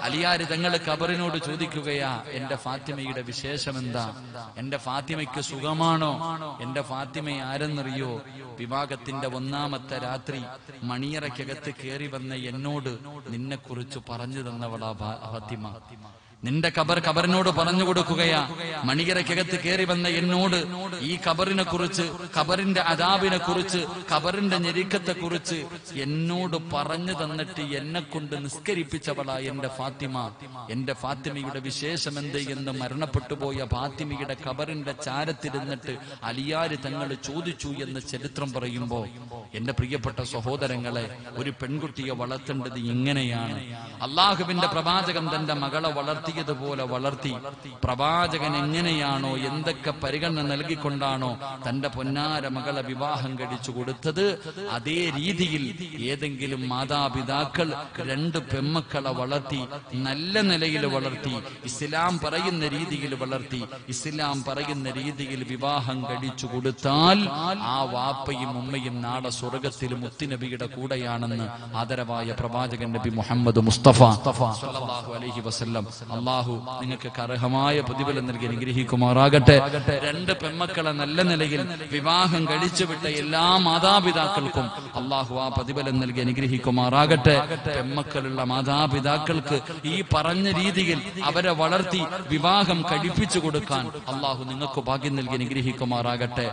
അലിയാര് തങ്ങൾ ഖബറിനോട് ചോദിക്കുകയാ, എന്റെ ഫാത്തിമയുടെ വിശേഷം എന്താ? എന്റെ ഫാത്തിമയ്ക്ക് സുഖമാണോ? എന്റെ ഫാത്തിമ ആരെന്നറിയോ? വിവാഹത്തിന്റെ ഒന്നാമത്തെ രാത്രി മണിയറയ്ക്കകത്ത് കയറി വന്ന എന്നോട് നിന്നെ കുറിച്ച് പറഞ്ഞു തന്നവളാ ഫാത്തിമ. നിന്റെ ഖബറിനോട് പറഞ്ഞു കൊടുക്കുകയാ, മണിയറയ്ക്കകത്ത് കയറി വന്ന എന്നോട് ഈ ഖബറിനെ കുറിച്ച്, ഖബറിന്റെ അദാബിനെ കുറിച്ച്, ഖബറിന്റെ ഞെരുക്കത്തെ കുറിച്ച് എന്നോട് പറഞ്ഞു തന്നിട്ട് എന്നെ കൊണ്ട് നിസ്കരിപ്പിച്ചവളാ എന്റെ ഫാത്തിമ. എന്റെ ഫാത്തിമയുടെ വിശേഷം എന്ത് എന്ന് മരണപ്പെട്ടു പോയ ഫാത്തിമയുടെ ഖബറിന്റെ ചാരത്തിരുന്നിട്ട് അലിയാര് തങ്ങൾ ചോദിച്ചു എന്ന് ചരിത്രം പറയുമ്പോ, എന്റെ പ്രിയപ്പെട്ട സഹോദരങ്ങളെ, ഒരു പെൺകുട്ടിയെ വളർത്തേണ്ടത് ഇങ്ങനെയാണ്. അള്ളാഹുവിന്റെ പ്രവാചകൻ തന്റെ മകളെ വളർത്തിയതുപോലെ വളർത്തി. പ്രവാചകൻ എങ്ങനെയാണോ, എന്തൊക്കെ പരിഗണന നൽകിക്കൊണ്ടാണോ തന്റെ പൊന്നാര മകളെ വിവാഹം കഴിച്ചു കൊടുത്തത്, അതേ രീതിയിൽ ഏതെങ്കിലും മാതാപിതാക്കൾ രണ്ട് പെമ്മക്കളെ വളർത്തി, നല്ല നിലയിൽ വളർത്തി, ഇസ്ലാം പറയുന്ന രീതിയിൽ വളർത്തി, ഇസ്ലാം പറയുന്ന രീതിയിൽ വിവാഹം കഴിച്ചു കൊടുത്താൽ ആ വാപ്പയും ഉമ്മയും നാളെ സ്വർഗത്തിൽ മുത്തുനബിയുടെ കൂടെയാണെന്ന് ആദരവായ പ്രവാചകൻ നബി മുഹമ്മദ് മുസ്തഫ സല്ലല്ലാഹു അലൈഹി വസല്ലം. അല്ലാഹു നിങ്ങൾക്ക് അർഹമായ പ്രതിഫലം നൽകി അനുഗ്രഹിക്കുമാറാകട്ടെ. രണ്ട് പെമ്മക്കളെ നല്ല നിലയിൽ വിവാഹം കഴിച്ചുവിട്ട എല്ലാ മാതാപിതാക്കൾക്കും അല്ലാഹു ആ പ്രതിഫലം നൽകി അനുഗ്രഹിക്കുമാറാകട്ടെ. പെമ്മക്കളുള്ള മാതാപിതാക്കൾക്ക് ഈ പറഞ്ഞ രീതിയിൽ അവരെ വളർത്തി വിവാഹം കഴിപ്പിച്ചു കൊടുക്കാൻ അല്ലാഹു നിങ്ങൾക്ക് ഭാഗ്യം നൽകി അനുഗ്രഹിക്കുമാറാകട്ടെ.